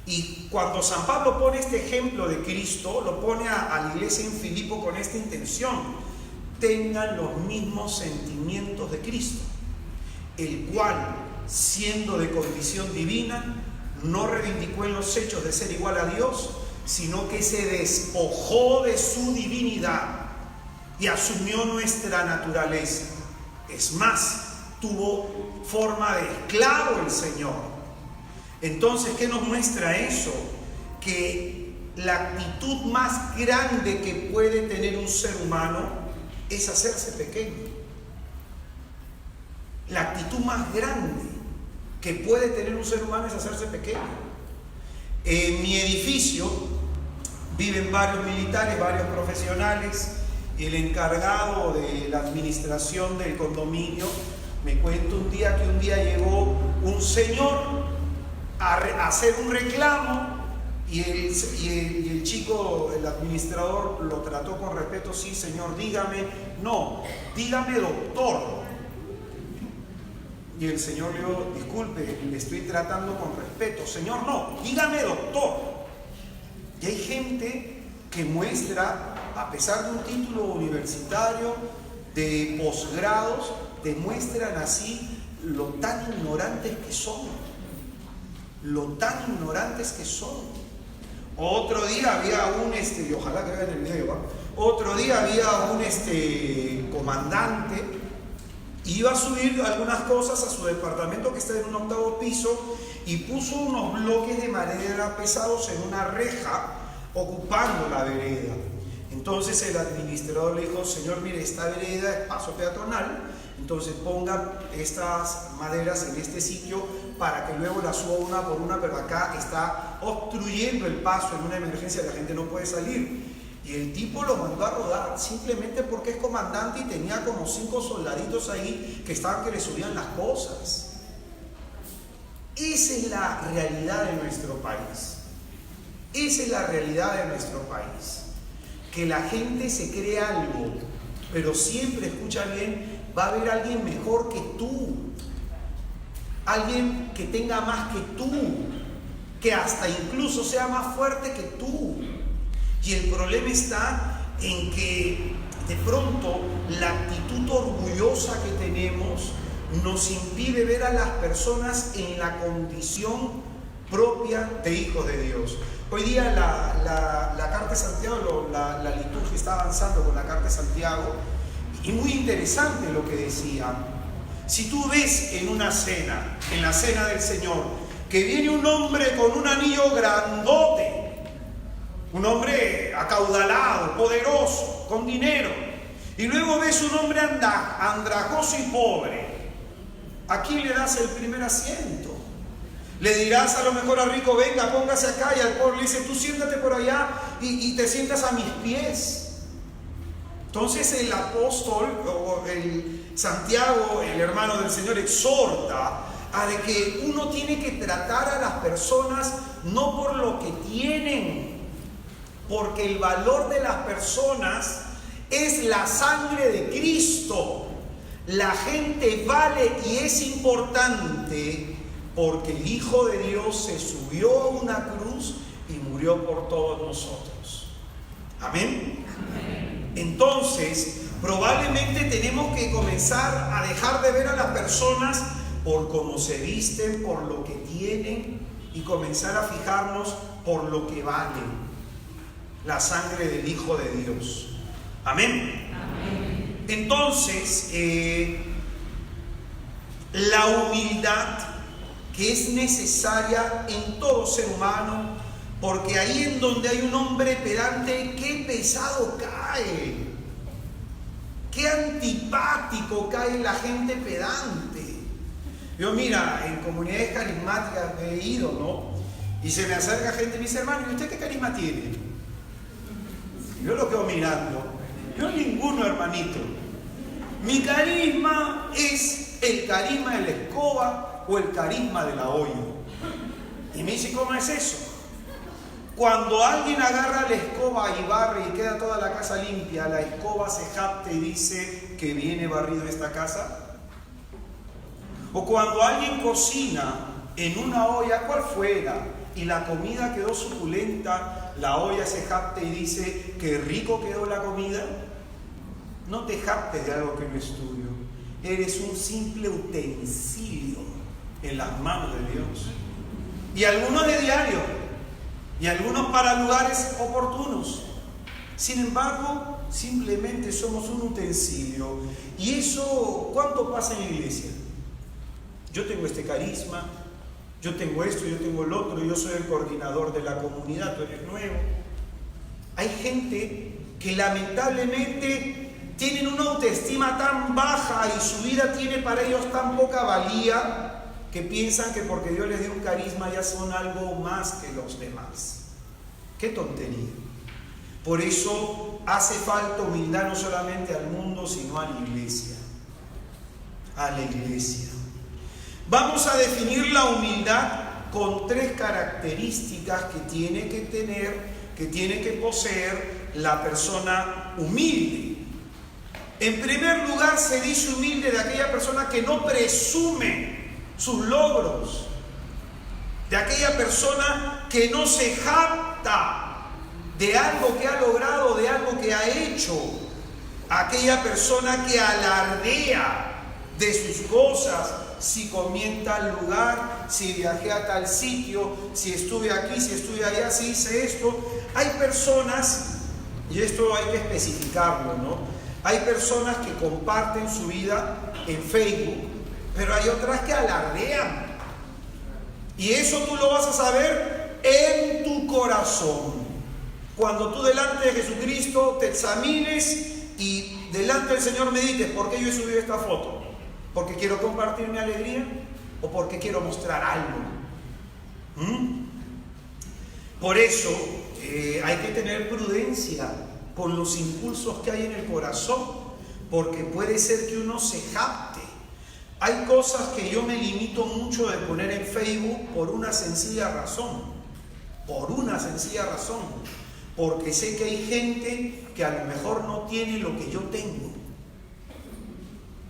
Y cuando San Pablo pone este ejemplo de Cristo, lo pone a la iglesia en Filipo con esta intención: tengan los mismos sentimientos de Cristo, el cual, siendo de condición divina, no reivindicó en los hechos de ser igual a Dios, sino que se despojó de su divinidad y asumió nuestra naturaleza. Es más, tuvo forma de esclavo el Señor. Entonces, ¿qué nos muestra eso? Que la actitud más grande que puede tener un ser humano es hacerse pequeño. La actitud más grande que puede tener un ser humano es hacerse pequeño. En mi edificio viven varios militares, varios profesionales, y el encargado de la administración del condominio me cuenta un día llegó un señor a hacer un reclamo y el chico, el administrador, lo trató con respeto. Sí, señor, dígame. No, dígame doctor. Y el señor le dijo: disculpe, le estoy tratando con respeto. Señor, no, dígame doctor. Y hay gente que muestra, a pesar de un título universitario, de posgrados, demuestran así lo tan ignorantes que son. Lo tan ignorantes que son. Otro día había y ojalá que vean el video, ¿va? Otro día había un comandante. Iba a subir algunas cosas a su departamento, que está en un 8º piso, y puso unos bloques de madera pesados en una reja ocupando la vereda. Entonces el administrador le dijo: señor, mire, esta vereda es paso peatonal, entonces ponga estas maderas en este sitio para que luego las suba una por una, pero acá está obstruyendo el paso en una emergencia, la gente no puede salir. Y el tipo lo mandó a rodar simplemente porque es comandante y tenía como 5 soldaditos ahí que le subían las cosas. Esa es la realidad de nuestro país. Esa es la realidad de nuestro país. Que la gente se cree algo, pero siempre, escucha bien, va a haber alguien mejor que tú. Alguien que tenga más que tú, que hasta incluso sea más fuerte que tú. Y el problema está en que de pronto la actitud orgullosa que tenemos nos impide ver a las personas en la condición propia de hijos de Dios. Hoy día la carta de Santiago, la liturgia está avanzando con la carta de Santiago, y muy interesante lo que decía. Si tú ves en una cena, en la cena del Señor, que viene un hombre con un anillo grandote, un hombre acaudalado, poderoso, con dinero, y luego ves un hombre andrajoso y pobre, ¿a quién le das el primer asiento? Le dirás a lo mejor al rico: venga, póngase acá, y al pobre le dice: tú siéntate por allá y te sientas a mis pies. Entonces el apóstol, o el Santiago, el hermano del Señor, exhorta a de que uno tiene que tratar a las personas no por lo que tienen, porque el valor de las personas es la sangre de Cristo. La gente vale y es importante porque el Hijo de Dios se subió a una cruz y murió por todos nosotros. Amén. Entonces, probablemente tenemos que comenzar a dejar de ver a las personas por cómo se visten, por lo que tienen, tienen y comenzar a fijarnos por lo que vale la sangre del Hijo de Dios. Amén. Amén. Entonces, la humildad que es necesaria en todo ser humano, porque ahí en donde hay un hombre pedante, qué pesado cae, qué antipático cae la gente pedante. Yo, mira, en comunidades carismáticas he ido, ¿no? Y se me acerca gente y me dice, hermano, ¿y usted qué carisma tiene? Yo lo quedo mirando. Yo ninguno, hermanito. Mi carisma es el carisma de la escoba o el carisma de la olla. Y me dice, ¿cómo es eso? Cuando alguien agarra la escoba y barre y queda toda la casa limpia, la escoba se jacta y dice que viene barrido esta casa. O cuando alguien cocina en una olla, cual fuera, y la comida quedó suculenta, la olla se jacta y dice que rico quedó la comida. No te jactes de algo que no es tuyo. Eres un simple utensilio en las manos de Dios. Y algunos de diario, y algunos para lugares oportunos. Sin embargo, simplemente somos un utensilio. Y eso, ¿cuánto pasa en la iglesia? Yo tengo este carisma, yo tengo esto, yo tengo el otro, yo soy el coordinador de la comunidad, tú eres nuevo. Hay gente que lamentablemente tienen una autoestima tan baja y su vida tiene para ellos tan poca valía que piensan que porque Dios les dio un carisma ya son algo más que los demás. ¡Qué tontería! Por eso hace falta humildad no solamente al mundo, sino a la iglesia. A la iglesia. Vamos a definir la humildad con 3 características que tiene que tener, que tiene que poseer la persona humilde. En primer lugar, se dice humilde de aquella persona que no presume sus logros, de aquella persona que no se jacta de algo que ha logrado, de algo que ha hecho, aquella persona que alardea de sus cosas. Si comí en tal lugar, si viajé a tal sitio, si estuve aquí, si estuve allá, si hice esto. Hay personas, y esto hay que especificarlo, ¿no? Hay personas que comparten su vida en Facebook, pero hay otras que alardean. Y eso tú lo vas a saber en tu corazón. Cuando tú delante de Jesucristo te examines y delante del Señor medites, ¿por qué yo he subido esta foto? ¿Porque quiero compartir mi alegría? ¿O porque quiero mostrar algo? Por eso hay que tener prudencia con los impulsos que hay en el corazón, porque puede ser que uno se jacte. Hay cosas que yo me limito mucho de poner en Facebook por una sencilla razón. Por una sencilla razón. Porque sé que hay gente que a lo mejor no tiene lo que yo tengo.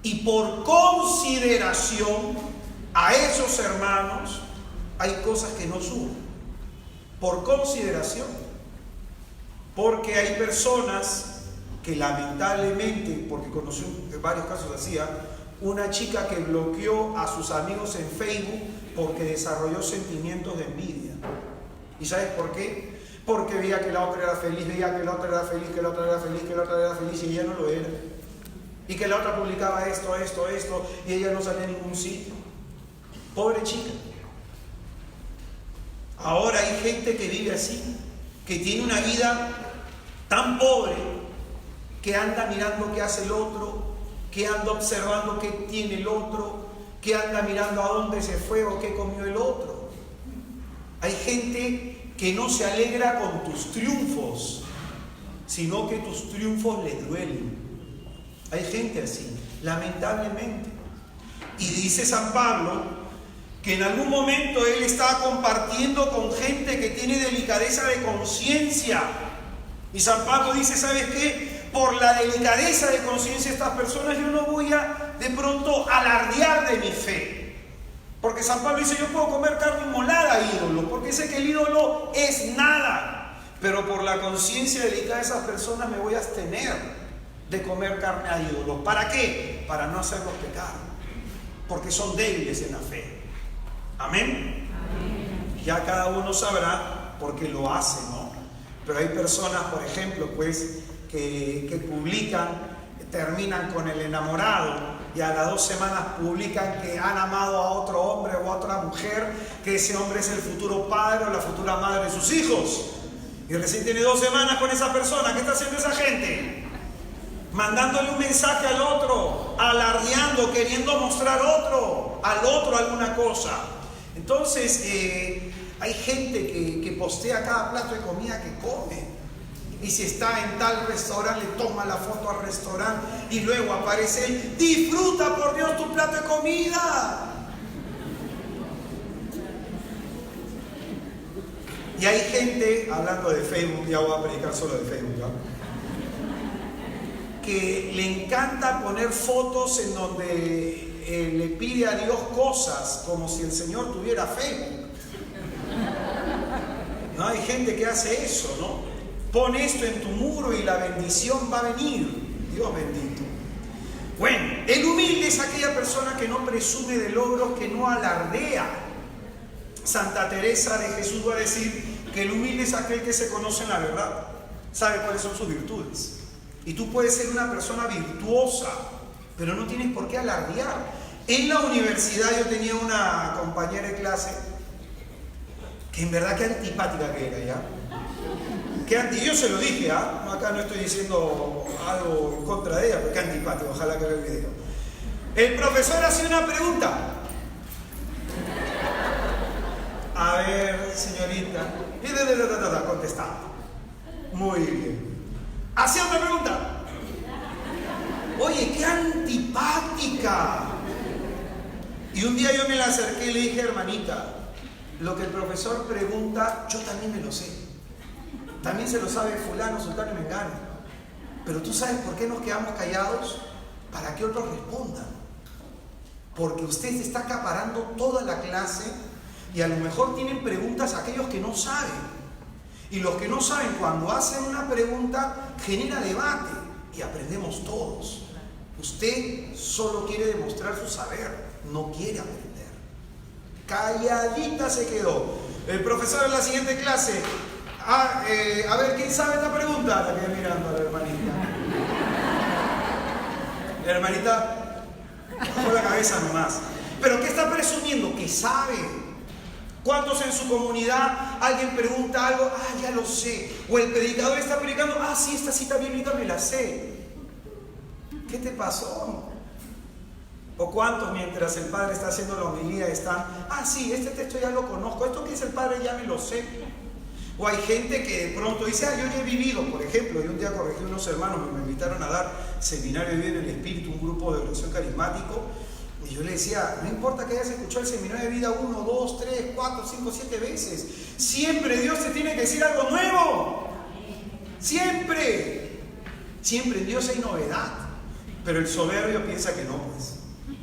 Y por consideración a esos hermanos, hay cosas que no subo. Por consideración. Porque hay personas que lamentablemente, porque conocí varios casos así, una chica que bloqueó a sus amigos en Facebook porque desarrolló sentimientos de envidia. ¿Y sabes por qué? Porque veía que la otra era feliz, veía que la otra era feliz, que la otra era feliz, que la otra era feliz y ella no lo era. Y que la otra publicaba esto, y ella no salía a ningún sitio. Pobre chica. Ahora hay gente que vive así, que tiene una vida tan pobre, que anda mirando qué hace el otro, que anda observando qué tiene el otro, que anda mirando a dónde se fue o qué comió el otro. Hay gente que no se alegra con tus triunfos, sino que tus triunfos le duelen. Hay gente así, lamentablemente. Y dice San Pablo que en algún momento él estaba compartiendo con gente que tiene delicadeza de conciencia. Y San Pablo dice, ¿sabes qué? Por la delicadeza de conciencia de estas personas yo no voy a de pronto alardear de mi fe. Porque San Pablo dice, yo puedo comer carne inmolada a ídolos, porque sé que el ídolo es nada. Pero por la conciencia delicada de esas personas me voy a abstener de comer carne a ídolos. ¿Para qué? Para no hacerlos pecar, porque son débiles en la fe. Amén. Ya cada uno sabrá por qué lo hace, ¿no? Pero hay personas, por ejemplo, pues, que publican, terminan con el enamorado y a las 2 semanas publican que han amado a otro hombre o a otra mujer, que ese hombre es el futuro padre o la futura madre de sus hijos. Y recién tiene 2 semanas con esa persona. ¿Qué está haciendo esa gente? Mandándole un mensaje al otro, alardeando, queriendo mostrar al otro alguna cosa. Entonces, hay gente que postea cada plato de comida que come. Y si está en tal restaurante, le toma la foto al restaurante y luego aparece él. Disfruta, por Dios, tu plato de comida. Y hay gente, hablando de Facebook, ya voy a predicar solo de Facebook, ¿no? Que le encanta poner fotos en donde le pide a Dios cosas como si el Señor tuviera Facebook. ¿No? Hay gente que hace eso, ¿no? Pon esto en tu muro y la bendición va a venir. Dios bendito. Bueno, el humilde es aquella persona que no presume de logros, que no alardea. Santa Teresa de Jesús va a decir que el humilde es aquel que se conoce en la verdad, sabe cuáles son sus virtudes. Y tú puedes ser una persona virtuosa, pero no tienes por qué alardear. En la universidad yo tenía una compañera de clase que en verdad que antipática que era, ¿ya? Yo se lo dije, ¿ah? Acá no estoy diciendo algo en contra de ella, pero qué antipático, ojalá que vea el video. El profesor hacía una pregunta. A ver, señorita. Contestaba. Muy bien. Hacía otra pregunta. Oye, qué antipática. Y un día yo me la acerqué y le dije, hermanita, lo que el profesor pregunta, yo también me lo sé. También se lo sabe fulano, sultano y mengano. Pero tú sabes por qué nos quedamos callados, para que otros respondan. Porque usted se está acaparando toda la clase y a lo mejor tienen preguntas aquellos que no saben. Y los que no saben, cuando hacen una pregunta, genera debate y aprendemos todos. Usted solo quiere demostrar su saber, no quiere aprender. Calladita se quedó. El profesor en la siguiente clase, a ver, ¿quién sabe esta pregunta? La quedé mirando a la hermanita. La hermanita bajó la cabeza nomás. ¿Pero qué está presumiendo? Que sabe. ¿Cuántos en su comunidad alguien pregunta algo? Ah, ya lo sé. O el predicador está predicando, ah, sí, esta cita bíblica me la sé. ¿Qué te pasó? ¿O cuántos mientras el padre está haciendo la homilía están, ah, sí, este texto ya lo conozco, esto que dice el padre ya me lo sé? O hay gente que de pronto dice, ah, yo ya he vivido, por ejemplo, yo un día corregí a unos hermanos, me invitaron a dar seminario de vida en el Espíritu, un grupo de oración carismático, y yo le decía, no importa que hayas escuchado el seminario de vida 1, 2, 3, 4, 5, 7 veces, siempre Dios te tiene que decir algo nuevo, siempre en Dios hay novedad, pero el soberbio piensa que no, pues,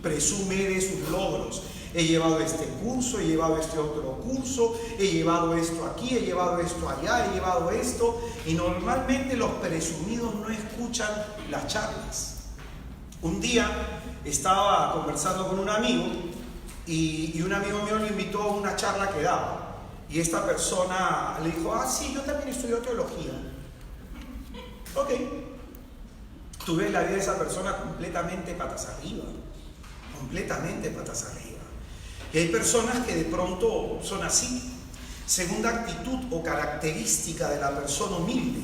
presume de sus logros. He llevado este curso, he llevado este otro curso, he llevado esto aquí, he llevado esto allá, he llevado esto. Y normalmente los presumidos no escuchan las charlas. Un día estaba conversando con un amigo y un amigo mío lo invitó a una charla que daba. Y esta persona le dijo, ah, sí, yo también estudio teología. Ok. Tú ves la vida de esa persona completamente patas arriba. Completamente patas arriba. Y hay personas que de pronto son así. Segunda actitud o característica de la persona humilde.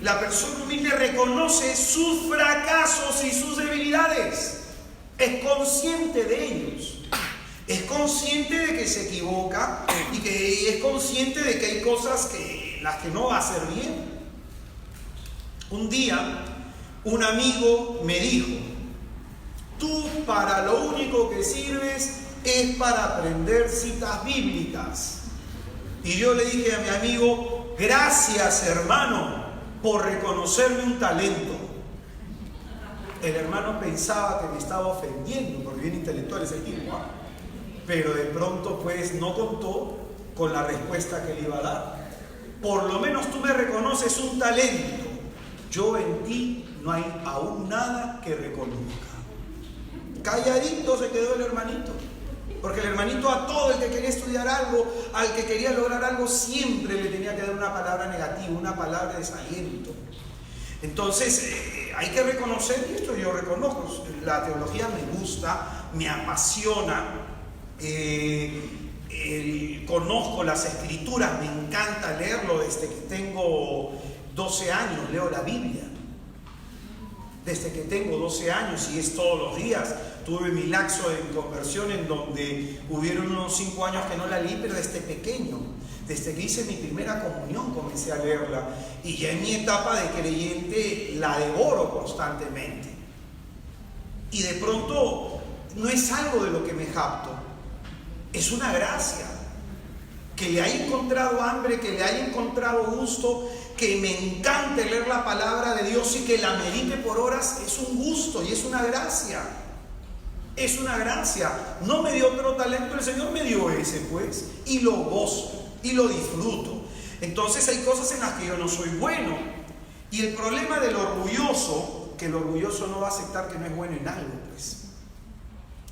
La persona humilde reconoce sus fracasos y sus debilidades. Es consciente de ellos. Es consciente de que se equivoca y que es consciente de que hay cosas que las que no va a hacer bien. Un día, un amigo me dijo, tú para lo único que sirves es para aprender citas bíblicas. Y yo le dije a mi amigo, gracias hermano por reconocerme un talento. El hermano pensaba que me estaba ofendiendo, porque bien intelectual es el tipo, ¿eh? Pero de pronto pues no contó con la respuesta que le iba a dar. Por lo menos tú me reconoces un talento. Yo en ti no hay aún nada que reconozca. Calladito se quedó el hermanito. Porque el hermanito a todo el que quería estudiar algo, al que quería lograr algo, siempre le tenía que dar una palabra negativa, una palabra de desaliento. Entonces, hay que reconocer, y esto yo reconozco, la teología me gusta, me apasiona, conozco las escrituras, me encanta leerlo. Desde que tengo 12 años leo la Biblia. Desde que tengo 12 años, y es todos los días. Tuve mi lapso en conversión en donde hubieron unos 5 años que no la leí, pero desde pequeño, desde que hice mi primera comunión comencé a leerla, y ya en mi etapa de creyente la devoro constantemente. Y de pronto no es algo de lo que me jacto, es una gracia. Que le haya encontrado hambre, que le haya encontrado gusto, que me encante leer la palabra de Dios y que la medite por horas, es un gusto y es una gracia. Es una gracia. No me dio otro talento, el Señor me dio ese, pues, y lo gozo y lo disfruto. Entonces hay cosas en las que yo no soy bueno. Y el problema del orgulloso, que el orgulloso no va a aceptar que no es bueno en algo, pues.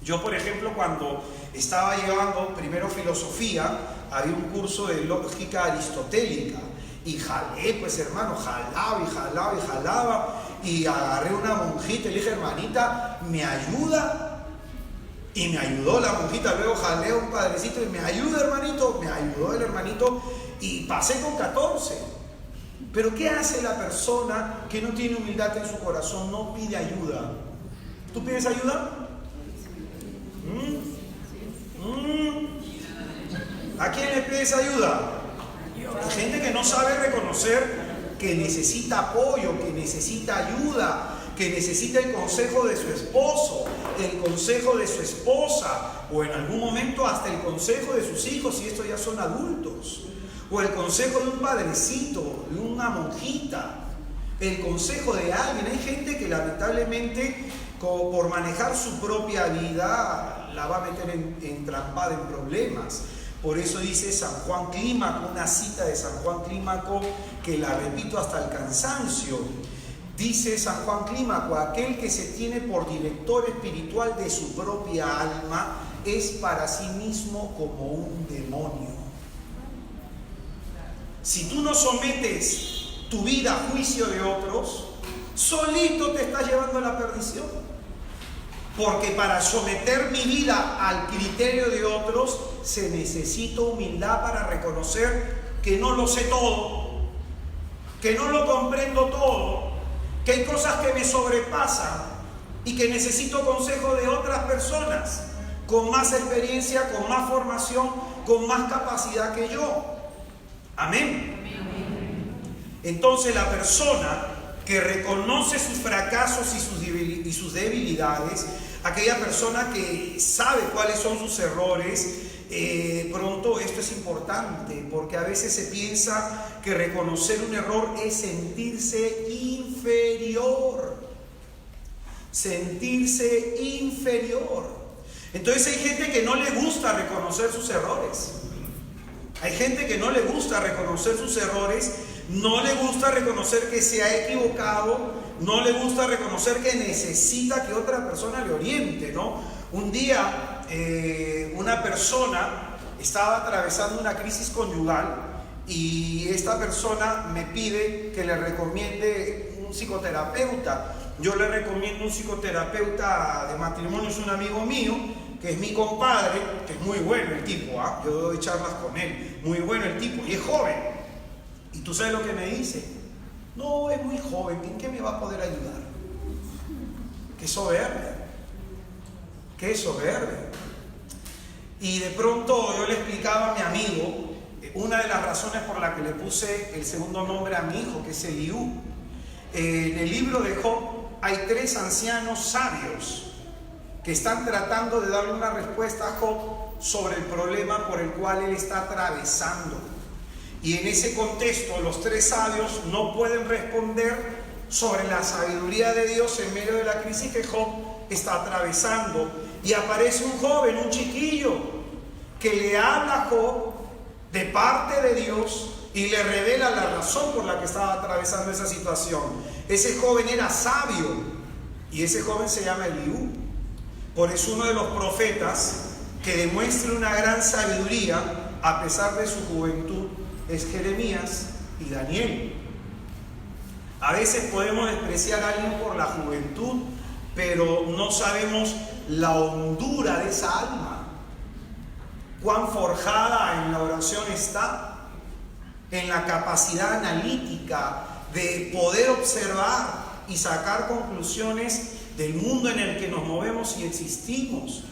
Yo, por ejemplo, cuando estaba llevando primero filosofía, había un curso de lógica aristotélica, y jalé, pues hermano, jalaba y jalaba y jalaba, y agarré una monjita y le dije, hermanita, ¿me ayuda? Y me ayudó la monjita. Luego jalé a un padrecito y me ayuda, hermanito. Me ayudó el hermanito y pasé con 14. Pero ¿qué hace la persona que no tiene humildad en su corazón? No pide ayuda. ¿Tú pides ayuda? ¿A quién le pides ayuda? Hay gente que no sabe reconocer que necesita apoyo, que necesita ayuda, que necesita el consejo de su esposo, el consejo de su esposa, o en algún momento hasta el consejo de sus hijos, si estos ya son adultos, o el consejo de un padrecito, de una monjita, el consejo de alguien. Hay gente que lamentablemente, por manejar su propia vida, la va a meter entrampada en problemas. Por eso dice San Juan Clímaco, una cita de San Juan Clímaco que la repito hasta el cansancio. Dice San Juan Clímaco: aquel que se tiene por director espiritual de su propia alma es para sí mismo como un demonio. Si tú no sometes tu vida a juicio de otros, solito te estás llevando a la perdición. Porque para someter mi vida al criterio de otros se necesita humildad para reconocer que no lo sé todo, que no lo comprendo todo, que hay cosas que me sobrepasan y que necesito consejo de otras personas con más experiencia, con más formación, con más capacidad que yo. Amén. Entonces la persona que reconoce sus fracasos y sus debilidades, aquella persona que sabe cuáles son sus errores, pronto esto es importante, porque a veces se piensa que reconocer un error es sentirse inferior. Sentirse inferior. Entonces hay gente que no le gusta reconocer sus errores. Hay gente que no le gusta reconocer sus errores, no le gusta reconocer que se ha equivocado, no le gusta reconocer que necesita que otra persona le oriente, ¿no? Un día una persona estaba atravesando una crisis conyugal y esta persona me pide que le recomiende un psicoterapeuta. Yo le recomiendo un psicoterapeuta de matrimonio, es un amigo mío, que es mi compadre, que es muy bueno el tipo, yo doy charlas con él, muy bueno el tipo, y es joven. ¿Y tú sabes lo que me dice? No, es muy joven, ¿en qué me va a poder ayudar? ¡Qué soberbia! ¡Qué soberbia! Y de pronto yo le explicaba a mi amigo una de las razones por la que le puse el segundo nombre a mi hijo, que es Eliú. En el libro de Job hay 3 ancianos sabios que están tratando de darle una respuesta a Job sobre el problema por el cual él está atravesando. Y en ese contexto los 3 sabios no pueden responder sobre la sabiduría de Dios en medio de la crisis que Job está atravesando. Y aparece un joven, un chiquillo, que le habla a Job de parte de Dios y le revela la razón por la que estaba atravesando esa situación. Ese joven era sabio y ese joven se llama Eliú. Por eso uno de los profetas que demuestre una gran sabiduría a pesar de su juventud es Jeremías y Daniel. A veces podemos despreciar a alguien por la juventud, pero no sabemos la hondura de esa alma. Cuán forjada en la oración está, en la capacidad analítica de poder observar y sacar conclusiones del mundo en el que nos movemos y existimos.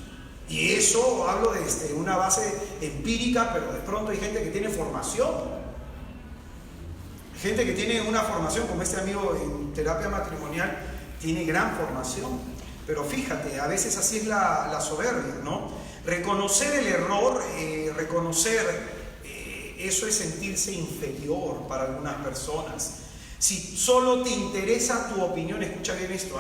Y eso hablo desde una base empírica, pero de pronto hay gente que tiene formación. Gente que tiene una formación, como este amigo en terapia matrimonial, tiene gran formación. Pero fíjate, a veces así es la soberbia, ¿no? Reconocer el error, eso es sentirse inferior para algunas personas. Si solo te interesa tu opinión, escucha bien esto,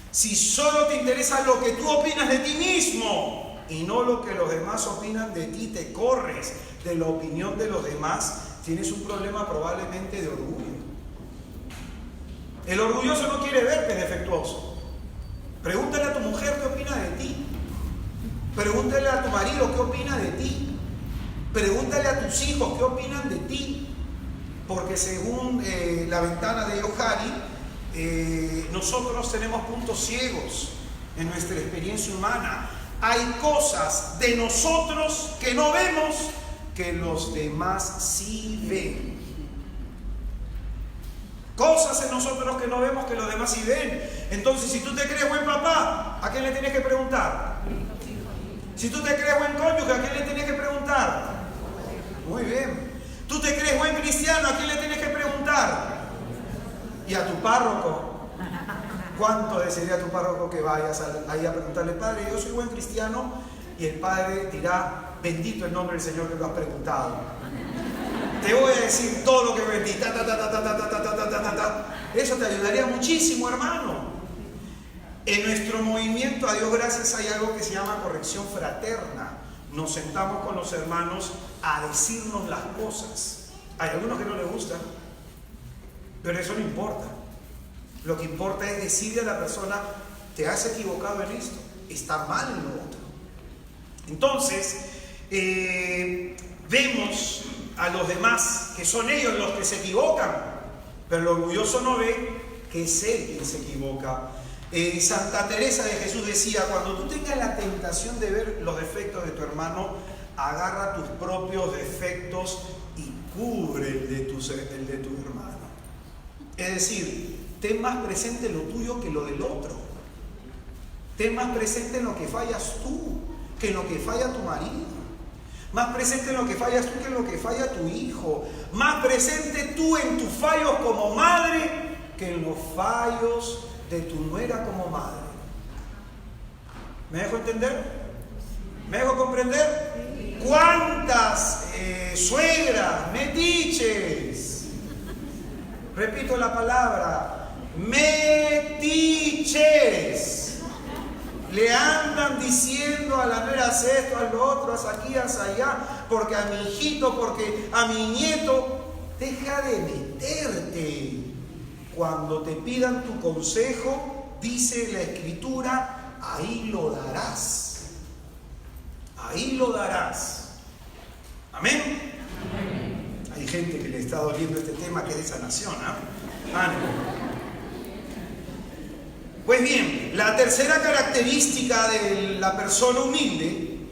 si solo te interesa lo que tú opinas de ti mismo y no lo que los demás opinan de ti, te corres de la opinión de los demás, tienes un problema probablemente de orgullo. El orgulloso no quiere verte defectuoso. Pregúntale a tu mujer qué opina de ti. Pregúntale a tu marido qué opina de ti. Pregúntale a tus hijos qué opinan de ti. Porque según la ventana de Johari, nosotros tenemos puntos ciegos en nuestra experiencia humana. Hay cosas de nosotros que no vemos que los demás sí ven. Cosas en nosotros que no vemos que los demás sí ven. Entonces, si tú te crees buen papá, ¿a quién le tienes que preguntar? Si tú te crees buen cónyuge, ¿a quién le tienes que preguntar? Muy bien. ¿Tú te crees buen cristiano? ¿A quién le tienes que preguntar? Y a tu párroco. ¿Cuánto desearía tu párroco que vayas ahí a preguntarle, padre, yo soy buen cristiano? Y el padre dirá, bendito el nombre del Señor que lo has preguntado. Te voy a decir todo lo que bendí. Eso te ayudaría muchísimo, hermano. En nuestro movimiento, a Dios gracias, hay algo que se llama corrección fraterna. Nos sentamos con los hermanos a decirnos las cosas. Hay algunos que no les gustan, pero eso no importa. Lo que importa es decirle a la persona, te has equivocado en esto, está mal en lo otro. Entonces, vemos a los demás que son ellos los que se equivocan, pero el orgulloso no ve que es él quien se equivoca. Santa Teresa de Jesús decía, cuando tú tengas la tentación de ver los defectos de tu hermano, agarra tus propios defectos y cubre el de tu hermano. Es decir, ten más presente lo tuyo que lo del otro. Ten más presente en lo que fallas tú que en lo que falla tu marido. Más presente en lo que fallas tú que en lo que falla tu hijo. Más presente tú en tus fallos como madre que en los fallos de tu nuera como madre. ¿Me dejo entender? ¿Me dejo comprender? ¿Cuántas suegras, metiches? Repito la palabra, metiches. Le andan diciendo a la nuera, haz esto, haz lo otro, haz aquí, haz allá, porque a mi hijito, porque a mi nieto. Deja de meterte. Cuando te pidan tu consejo, dice la Escritura, ahí lo darás. Ahí lo darás. ¿Amén? Amén. Hay gente que le está doliendo este tema que es de sanación, Ánimo. Pues bien, la tercera característica de la persona humilde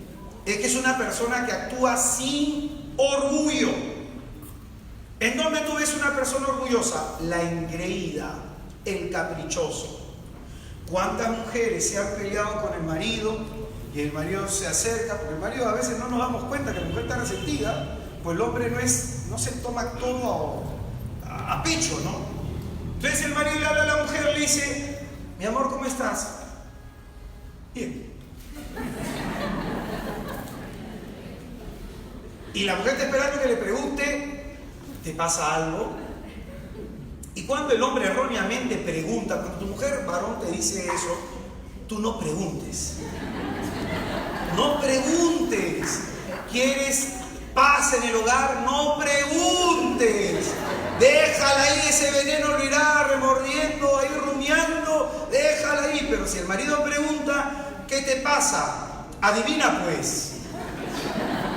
es que es una persona que actúa sin orgullo. ¿En dónde tú ves una persona orgullosa? La engreída, el caprichoso. ¿Cuántas mujeres se han peleado con el marido y el marido se acerca? Porque el marido a veces no nos damos cuenta que la mujer está resentida, pues el hombre no se toma todo a pecho, ¿no? Entonces el marido le habla a la mujer, le dice, mi amor, ¿cómo estás? Bien. Y la mujer está esperando que le pregunte, ¿te pasa algo? Y cuando el hombre erróneamente pregunta, cuando tu mujer varón te dice eso, tú no preguntes. No preguntes. ¿Quieres paz en el hogar? No preguntes. Déjala ahí, ese veneno lo irá remordiendo, ahí rumiando, déjala ahí. Pero si el marido pregunta, ¿qué te pasa? Adivina pues.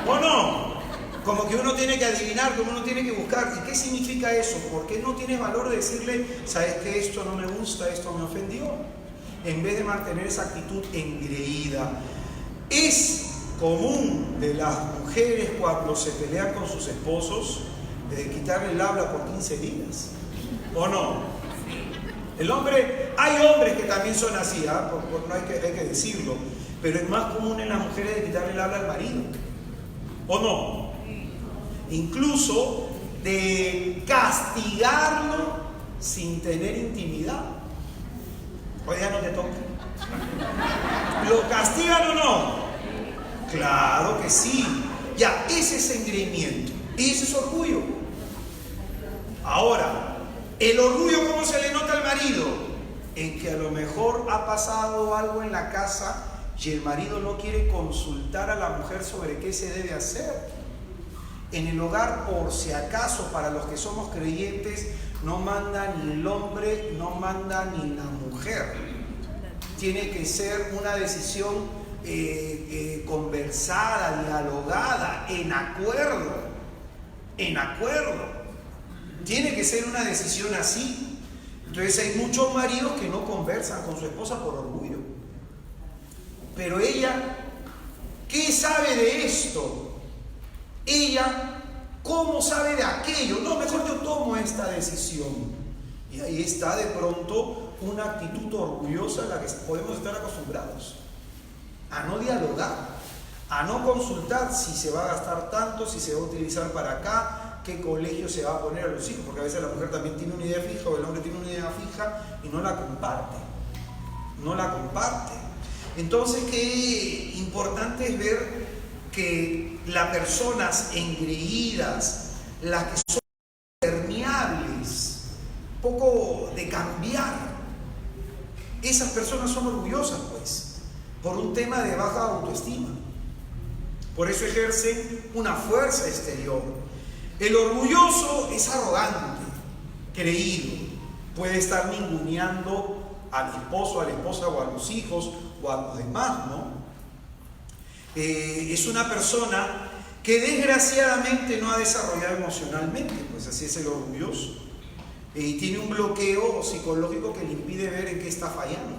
¿O no? Como que uno tiene que adivinar, como uno tiene que buscar. ¿Y qué significa eso? ¿Por qué no tienes valor de decirle, sabes que esto no me gusta, esto me ofendió? En vez de mantener esa actitud engreída. Es común de las mujeres cuando se pelean con sus esposos de quitarle el habla por 15 días. ¿O no? El hombre, hay hombres que también son así, no hay que decirlo, pero es más común en las mujeres de quitarle el habla al marido. ¿O no? Incluso de castigarlo sin tener intimidad. Hoy ya no te toca. ¿Lo castigan o no? Claro que sí. Ya, ese es engreimiento. Y ese es orgullo. Ahora, el orgullo, ¿cómo se le nota al marido? En que a lo mejor ha pasado algo en la casa y el marido no quiere consultar a la mujer sobre qué se debe hacer. En el hogar, por si acaso, para los que somos creyentes, no manda ni el hombre, no manda ni la mujer. Tiene que ser una decisión conversada, dialogada, en acuerdo. En acuerdo. Tiene que ser una decisión así. Entonces hay muchos maridos que no conversan con su esposa por orgullo. Pero ella, ¿qué sabe de esto? Ella, ¿cómo sabe de aquello? No, mejor yo tomo esta decisión. Y ahí está de pronto una actitud orgullosa a la que podemos estar acostumbrados. A no dialogar, a no consultar si se va a gastar tanto, si se va a utilizar para acá, qué colegio se va a poner a los hijos, porque a veces la mujer también tiene una idea fija o el hombre tiene una idea fija y no la comparte. No la comparte. Entonces, qué importante es ver que las personas engreídas, las que son permeables, poco de cambiar, esas personas son orgullosas, pues, por un tema de baja autoestima. Por eso ejercen una fuerza exterior. El orgulloso es arrogante, creído, puede estar ninguneando al esposo, a la esposa o a los hijos o a los demás, ¿no? Es una persona que desgraciadamente no ha desarrollado emocionalmente, pues así es el orgulloso. Y tiene un bloqueo psicológico que le impide ver en qué está fallando.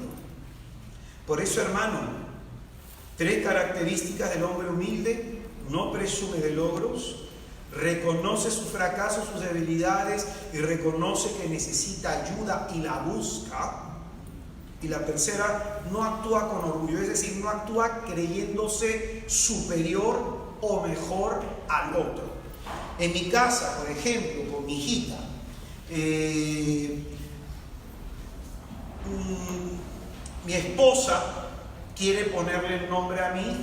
Por eso, hermano, 3 características del hombre humilde: no presume de logros, reconoce su fracaso, sus debilidades y reconoce que necesita ayuda y la busca. Y la tercera, no actúa con orgullo, es decir, no actúa creyéndose superior o mejor al otro. En mi casa, por ejemplo, con mi hijita, mi esposa quiere ponerle el nombre a mi hija.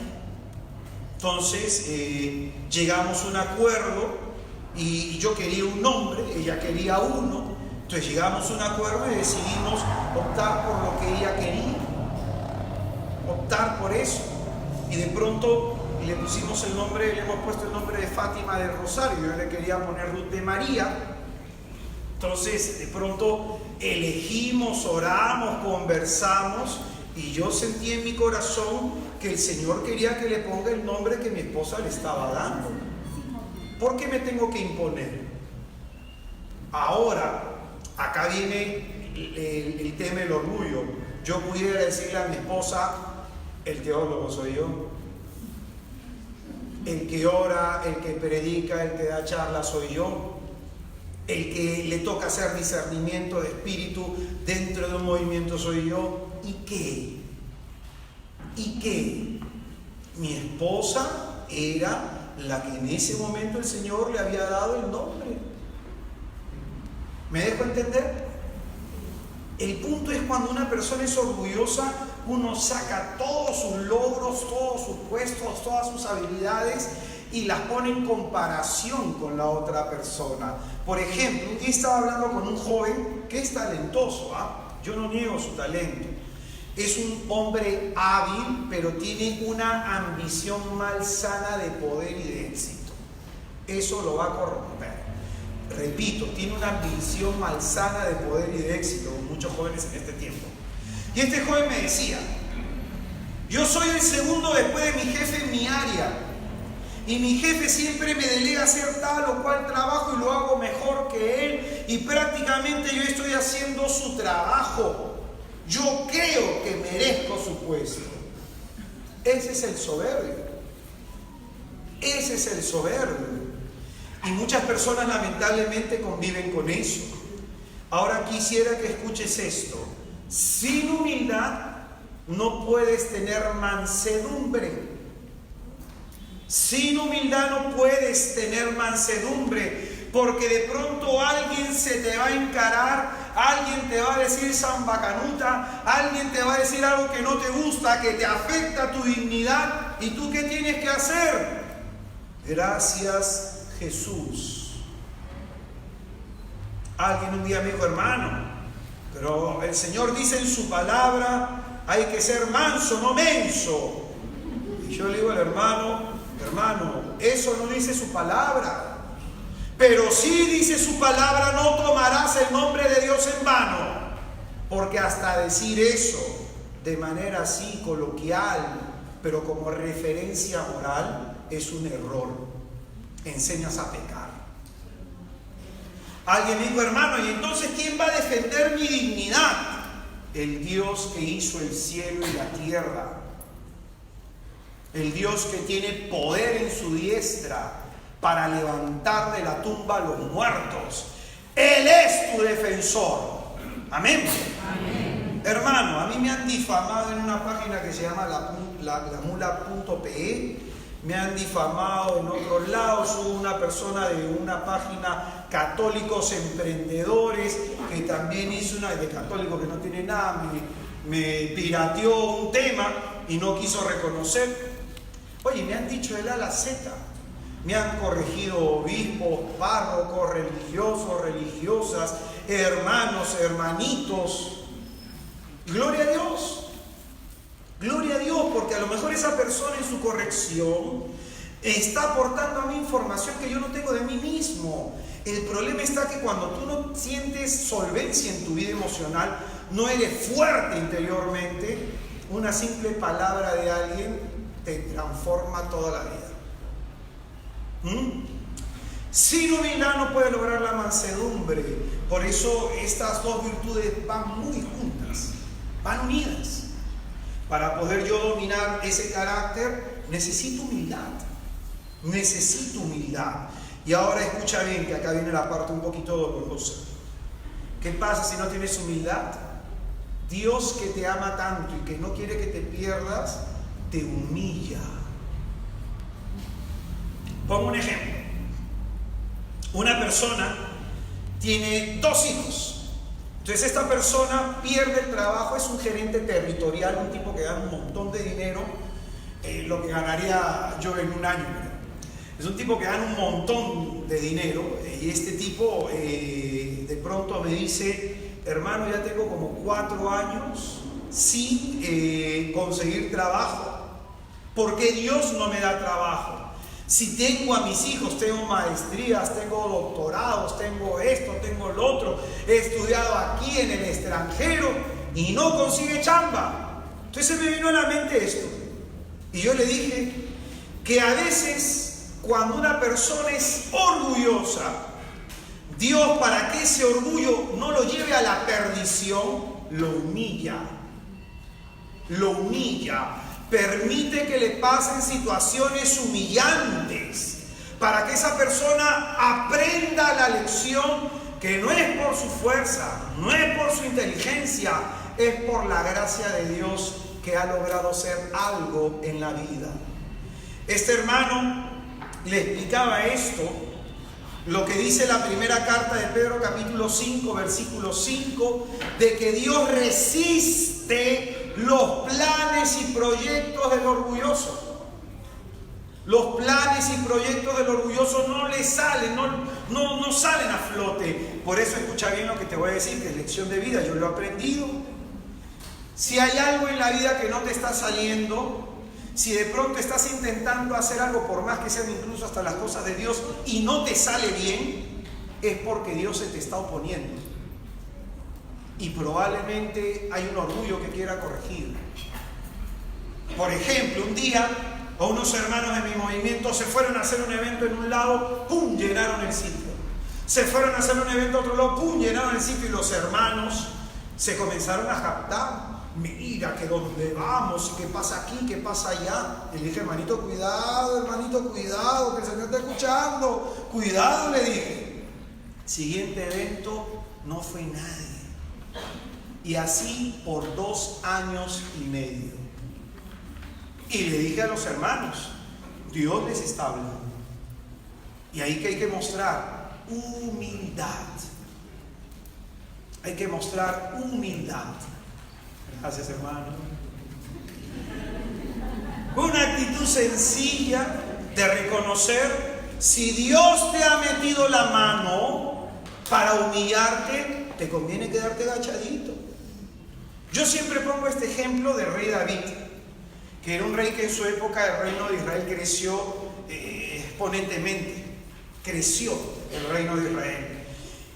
Entonces llegamos a un acuerdo y yo quería un nombre, ella quería uno. Entonces llegamos a un acuerdo y decidimos optar por lo que ella quería, optar por eso. Y de pronto le pusimos el nombre, le hemos puesto el nombre de Fátima del Rosario. Yo le quería poner Ruth de María. Entonces de pronto elegimos, oramos, conversamos y yo sentí en mi corazón que el Señor quería que le ponga el nombre que mi esposa le estaba dando. ¿Por qué me tengo que imponer? Ahora, acá viene el tema del orgullo. Yo pudiera decirle a mi esposa, el teólogo soy yo, el que ora, el que predica, el que da charla soy yo, el que le toca hacer discernimiento de espíritu dentro de un movimiento soy yo. ¿Y qué? ¿Y qué? Mi esposa era la que en ese momento el Señor le había dado el nombre. ¿Me dejo entender? El punto es cuando una persona es orgullosa, uno saca todos sus logros, todos sus puestos, todas sus habilidades y las pone en comparación con la otra persona. Por ejemplo, un día estaba hablando con un joven que es talentoso, yo no niego su talento. Es un hombre hábil, pero tiene una ambición malsana de poder y de éxito. Eso lo va a corromper. Repito, tiene una ambición malsana de poder y de éxito, con muchos jóvenes en este tiempo. Y este joven me decía, Yo soy el segundo después de mi jefe en mi área. Y mi jefe siempre me delega hacer tal o cual trabajo y lo hago mejor que él. Y prácticamente yo estoy haciendo su trabajo. Yo creo que merezco su puesto. Ese es el soberbio. Ese es el soberbio. Y muchas personas lamentablemente conviven con eso. Ahora quisiera que escuches esto. Sin humildad no puedes tener mansedumbre. Sin humildad no puedes tener mansedumbre, porque de pronto alguien se te va a encarar, alguien te va a decir zambacanuta, alguien te va a decir algo que no te gusta, que te afecta tu dignidad. ¿Y tú qué tienes que hacer? Gracias, Jesús. Alguien un día me dijo, hermano, pero el Señor dice en su palabra, hay que ser manso, no menso. Y yo le digo al hermano, eso no dice su palabra. Pero sí dice su palabra, no tomarás el nombre de Dios en vano. Porque hasta decir eso de manera así coloquial, pero como referencia moral, es un error. Enseñas a pecar. Alguien dijo, hermano, ¿y entonces quién va a defender mi dignidad? El Dios que hizo el cielo y la tierra. El Dios que tiene poder en su diestra para levantar de la tumba a los muertos. Él es tu defensor. Amén. Amén. Hermano, a mí me han difamado en una página que se llama lamula.pe. Me han difamado en otros lados. Hubo una persona de una página Católicos Emprendedores que también hizo una de católico que no tiene nada. Me pirateó un tema y no quiso reconocer. Oye, me han dicho del A a la Z. Me han corregido obispos, párrocos, religiosos, religiosas, hermanos, hermanitos. Gloria a Dios. Gloria a Dios, porque a lo mejor esa persona en su corrección está aportando a mí información que yo no tengo de mí mismo. El problema está que cuando tú no sientes solvencia en tu vida emocional, no eres fuerte interiormente, una simple palabra de alguien te transforma toda la vida. Sin humildad no puedes lograr la mansedumbre. Por eso estas dos virtudes van muy juntas, van unidas. Para poder yo dominar ese carácter, necesito humildad. Necesito humildad. Y ahora escucha bien, que acá viene la parte un poquito dolorosa. ¿Qué pasa si no tienes humildad? Dios, que te ama tanto y que no quiere que te pierdas, te humilla. Pongo un ejemplo. Una persona tiene 2 hijos. Entonces esta persona pierde el trabajo, es un gerente territorial, un tipo que gana un montón de dinero, lo que ganaría yo en un año. Es un tipo que gana un montón de dinero y este tipo de pronto me dice, hermano, ya tengo como 4 años sin conseguir trabajo. ¿Por qué Dios no me da trabajo? Si tengo a mis hijos, tengo maestrías, tengo doctorados, tengo esto, tengo lo otro, he estudiado aquí en el extranjero y no consigue chamba. Entonces me vino a la mente esto. Y yo le dije que a veces cuando una persona es orgullosa, Dios, para que ese orgullo no lo lleve a la perdición, lo humilla. Lo humilla. Permite que le pasen situaciones humillantes para que esa persona aprenda la lección, que no es por su fuerza, no es por su inteligencia, es por la gracia de Dios que ha logrado ser algo en la vida. Este hermano le explicaba esto, lo que dice la primera carta de Pedro, capítulo 5, versículo 5, de que Dios resiste los planes y proyectos del orgulloso. Los planes y proyectos del orgulloso no le salen, no salen a flote. Por eso escucha bien lo que te voy a decir, que es lección de vida, yo lo he aprendido. Si hay algo en la vida que no te está saliendo, si de pronto estás intentando hacer algo, por más que sean incluso hasta las cosas de Dios, y no te sale bien, es porque Dios se te está oponiendo. Y probablemente hay un orgullo que quiera corregir. Por ejemplo, un día a unos hermanos de mi movimiento se fueron a hacer un evento en un lado, ¡pum!, llenaron el sitio. Se fueron a hacer un evento a otro lado, ¡pum!, llenaron el sitio, y los hermanos se comenzaron a jactar. Mira que dónde vamos, y qué pasa aquí, qué pasa allá. Y le dije, hermanito, cuidado, que el Señor está escuchando. Cuidado, le dije. Siguiente evento, no fue nadie. Y así por 2 años y medio. Y le dije a los hermanos, Dios les está hablando. Y ahí que hay que mostrar humildad. Hay que mostrar humildad. Gracias, hermano. Una actitud sencilla de reconocer, si Dios te ha metido la mano para humillarte, te conviene quedarte agachadito. Yo siempre pongo este ejemplo del rey David, que era un rey que en su época el reino de Israel creció exponentemente. Creció el reino de Israel.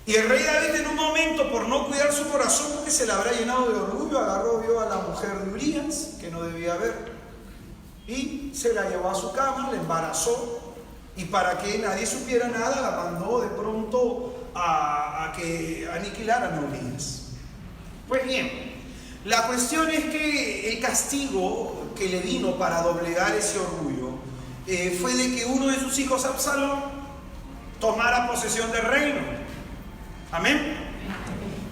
Y el rey David, en un momento, por no cuidar su corazón, porque se le habrá llenado de orgullo, agarró, vio a la mujer de Urías, que no debía ver, y se la llevó a su cama, la embarazó, y para que nadie supiera nada, la mandó de pronto a que aniquilaran a Urías. Pues bien, la cuestión es que el castigo que le vino para doblegar ese orgullo fue de que uno de sus hijos, Absalón, tomara posesión del reino. Amén.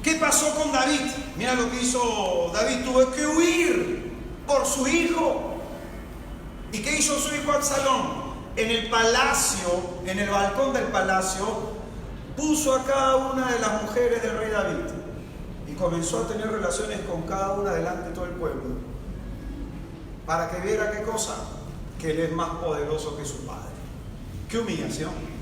¿Qué pasó con David? Mira lo que hizo David. Tuvo que huir por su hijo. ¿Y qué hizo su hijo Absalón? En el palacio, en el balcón del palacio, puso a cada una de las mujeres del rey David y comenzó a tener relaciones con cada una delante de todo el pueblo, para que viera qué cosa, que él es más poderoso que su padre. ¡Qué humillación!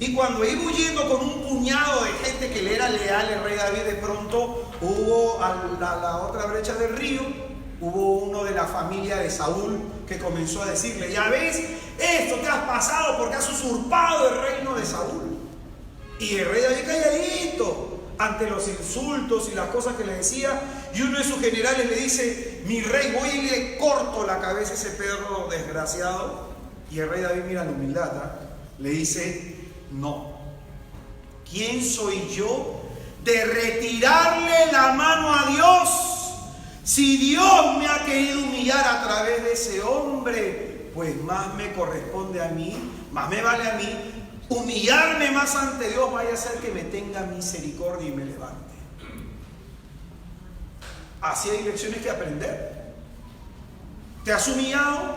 Y cuando iba huyendo con un puñado de gente que le era leal, el rey David, de pronto hubo a la otra brecha del río, hubo uno de la familia de Saúl que comenzó a decirle, ya ves, esto te has pasado porque has usurpado el reino de Saúl. Y el rey David calladito ante los insultos y las cosas que le decía, y uno de sus generales le dice, mi rey, voy y le corto la cabeza a ese perro desgraciado. Y el rey David, mira la humildad, le dice, no, ¿quién soy yo de retirarle la mano a Dios? Si Dios me ha querido humillar a través de ese hombre, pues más me corresponde a mí, más me vale a mí humillarme más ante Dios, vaya a ser que me tenga misericordia y me levante. Así hay lecciones que aprender. ¿Te has humillado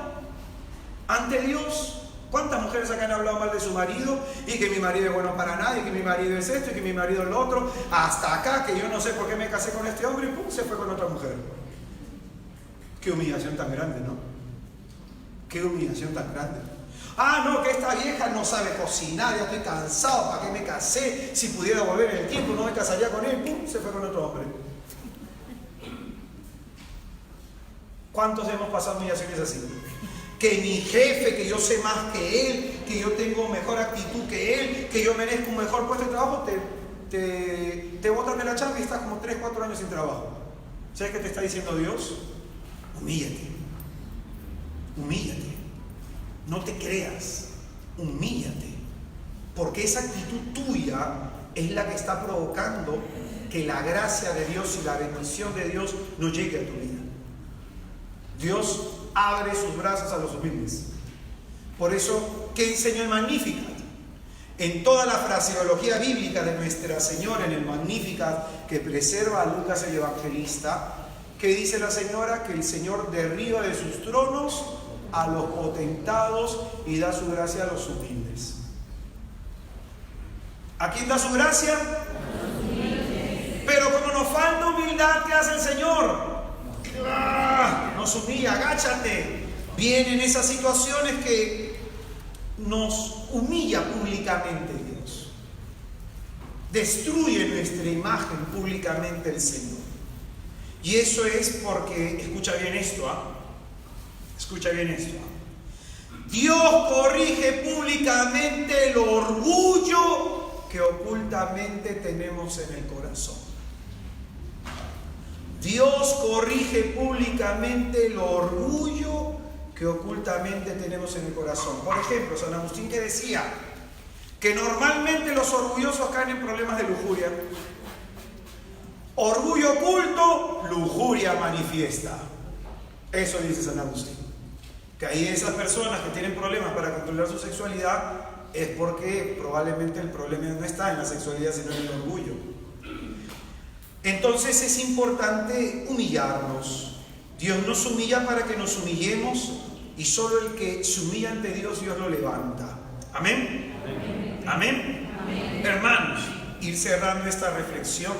ante Dios? ¿Cuántas mujeres acá han hablado mal de su marido? Y que mi marido es bueno para nada, y que mi marido es esto, y que mi marido es lo otro. Hasta acá, que yo no sé por qué me casé con este hombre, y pum, se fue con otra mujer. Qué humillación tan grande, ¿no? Qué humillación tan grande. Ah, no, que esta vieja no sabe cocinar, ya estoy cansado, ¿para qué me casé? Si pudiera volver en el tiempo, no me casaría con él, pum, se fue con otro hombre. ¿Cuántos hemos pasado humillaciones así? Que mi jefe, que yo sé más que él, que yo tengo mejor actitud que él, que yo merezco un mejor puesto de trabajo, te botan de la chamba y estás como 3-4 años sin trabajo. ¿Sabes qué te está diciendo Dios? Humíllate. Humíllate. No te creas. Humíllate. Porque esa actitud tuya es la que está provocando que la gracia de Dios y la bendición de Dios no llegue a tu vida. Dios abre sus brazos a los humildes. Por eso, ¿qué enseñó el Magnificat? En toda la fraseología bíblica de Nuestra Señora, en el Magnificat que preserva a Lucas el Evangelista, ¿qué dice la Señora? Que el Señor derriba de sus tronos a los potentados y da su gracia a los humildes. ¿A quién da su gracia? Pero como nos falta humildad, ¿qué hace el Señor? Nos humilla, agáchate. Vienen esas situaciones que nos humilla públicamente Dios. Destruye nuestra imagen públicamente el Señor. Y eso es porque, escucha bien esto, escucha bien esto. Dios corrige públicamente el orgullo que ocultamente tenemos en el corazón. Dios corrige públicamente el orgullo que ocultamente tenemos en el corazón. Por ejemplo, San Agustín, que decía que normalmente los orgullosos caen en problemas de lujuria. Orgullo oculto, lujuria manifiesta. Eso dice San Agustín. Que ahí esas personas que tienen problemas para controlar su sexualidad es porque probablemente el problema no está en la sexualidad, sino en el orgullo. Entonces es importante humillarnos. Dios nos humilla para que nos humillemos, y solo el que se humilla ante Dios, Dios lo levanta. Amén. Amén. Amén. Hermanos, ir cerrando esta reflexión.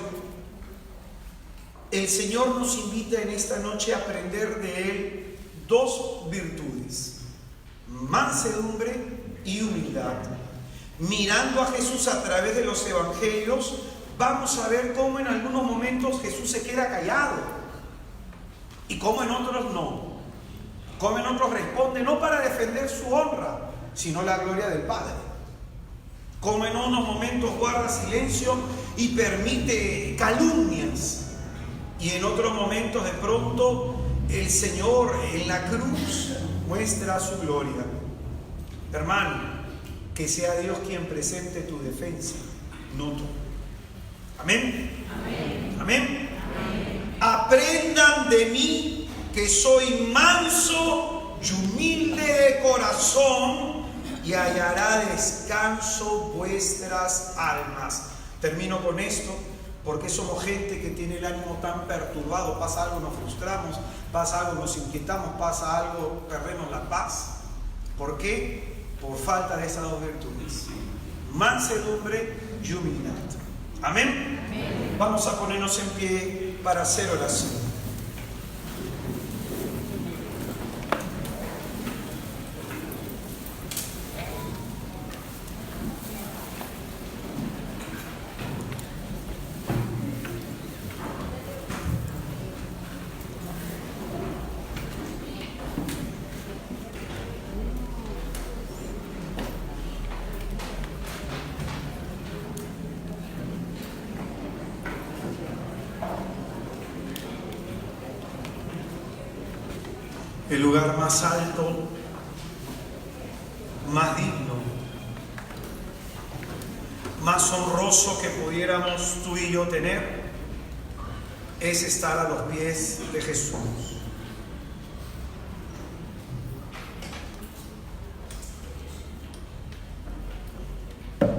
El Señor nos invita en esta noche a aprender de Él dos virtudes: mansedumbre y humildad. Mirando a Jesús a través de los evangelios, vamos a ver cómo en algunos momentos Jesús se queda callado y cómo en otros no. Cómo en otros responde no para defender su honra, sino la gloria del Padre. Cómo en unos momentos guarda silencio y permite calumnias, y en otros momentos de pronto el Señor en la cruz muestra su gloria. Hermano, que sea Dios quien presente tu defensa, no tú. Amén. Amén. Amén. Amén. Aprendan de mí, que soy manso y humilde de corazón, y hallará descanso vuestras almas. Termino con esto, porque somos gente que tiene el ánimo tan perturbado. Pasa algo, nos frustramos, pasa algo, nos inquietamos, pasa algo, perdemos la paz. ¿Por qué? Por falta de esas dos virtudes: mansedumbre y humildad. Amén. Amén. Vamos a ponernos en pie para hacer oración. El lugar más alto, más digno, más honroso que pudiéramos tú y yo tener es estar a los pies de Jesús.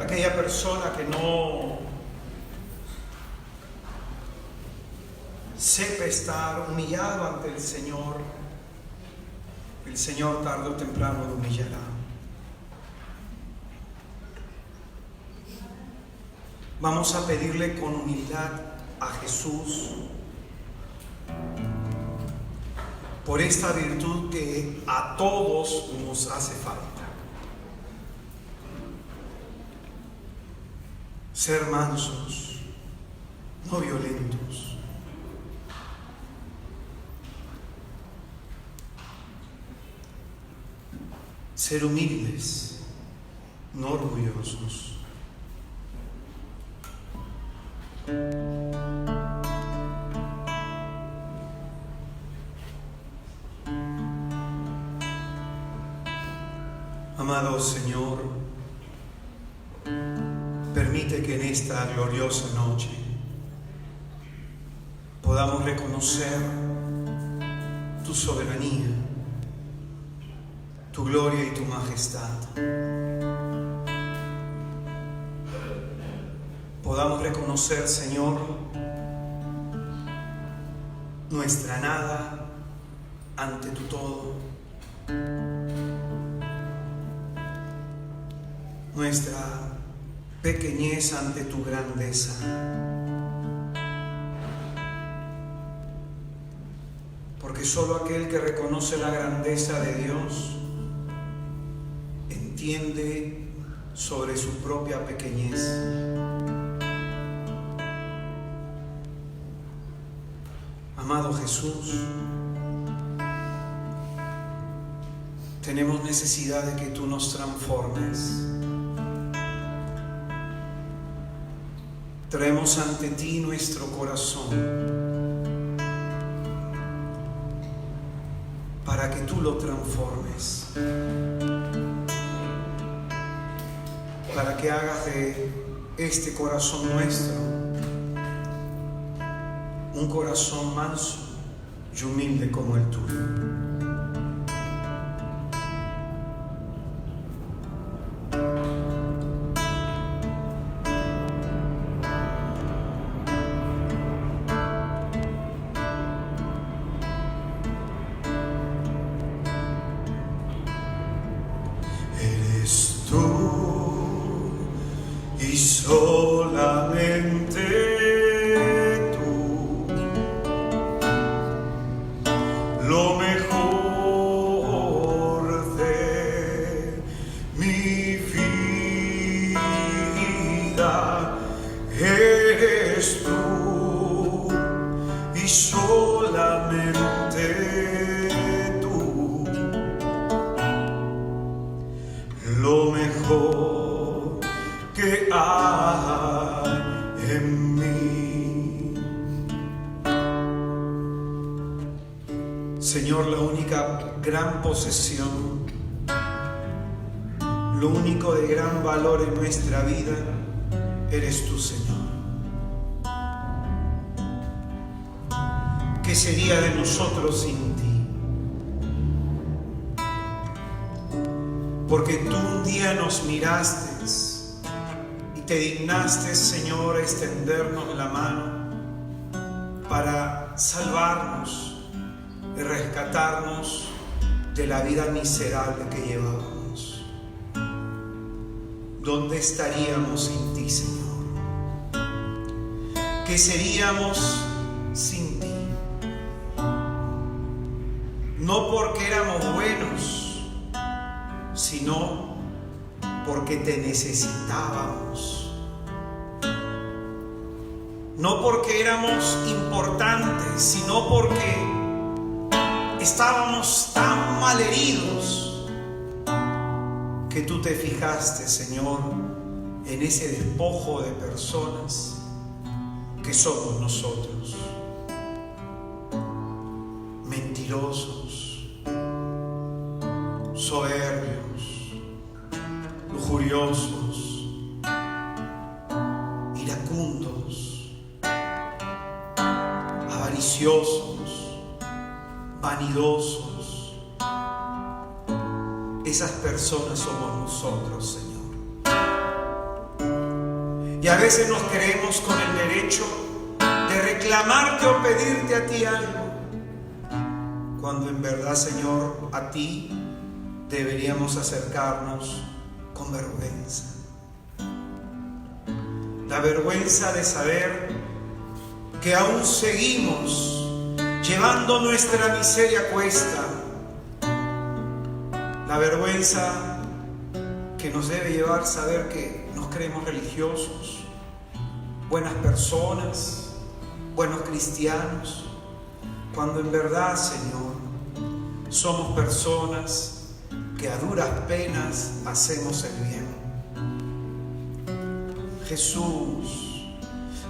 Aquella persona que no sepa estar humillado ante el Señor tarde o temprano lo humillará. Vamos a pedirle con humildad a Jesús por esta virtud que a todos nos hace falta: ser mansos, no violentos. Ser humildes, no orgullosos. Amado Señor, permite que en esta gloriosa noche podamos reconocer tu soberanía, tu gloria y tu majestad. Podamos reconocer, Señor, nuestra nada ante tu todo, nuestra pequeñez ante tu grandeza. Porque solo aquel que reconoce la grandeza de Dios entiende sobre su propia pequeñez. Amado Jesús, tenemos necesidad de que tú nos transformes. Traemos ante ti nuestro corazón. para que tú lo transformes, para que hagas de este corazón nuestro un corazón manso y humilde como el tuyo. Eres tú y solamente tú, lo mejor de mi vida. Eres tú y solamente tú, lo mejor que hay en mí. Señor, la única gran posesión, lo único de gran valor en nuestra vida, eres tú, Señor. ¿Qué sería de nosotros sin ti? Porque tú un día nos miraste y te dignaste, Señor, extendernos la mano para salvarnos y rescatarnos de la vida miserable que llevábamos. ¿Dónde estaríamos sin ti, Señor? ¿Qué seríamos sin ti? No porque éramos buenos, sino porque te necesitábamos. No porque éramos importantes, sino porque estábamos tan malheridos que tú te fijaste, Señor, en ese despojo de personas que somos nosotros. Mentirosos, soberbios, lujuriosos, iracundos, avariciosos, vanidosos. Esas personas somos nosotros, Señor. Y a veces nos creemos con el derecho de reclamarte o pedirte a ti algo, cuando en verdad, Señor, a ti deberíamos acercarnos con vergüenza. La vergüenza de saber que aún seguimos llevando nuestra miseria a cuesta. La vergüenza que nos debe llevar a saber que nos creemos religiosos, buenas personas, buenos cristianos, cuando en verdad, Señor, somos personas que a duras penas hacemos el bien. Jesús,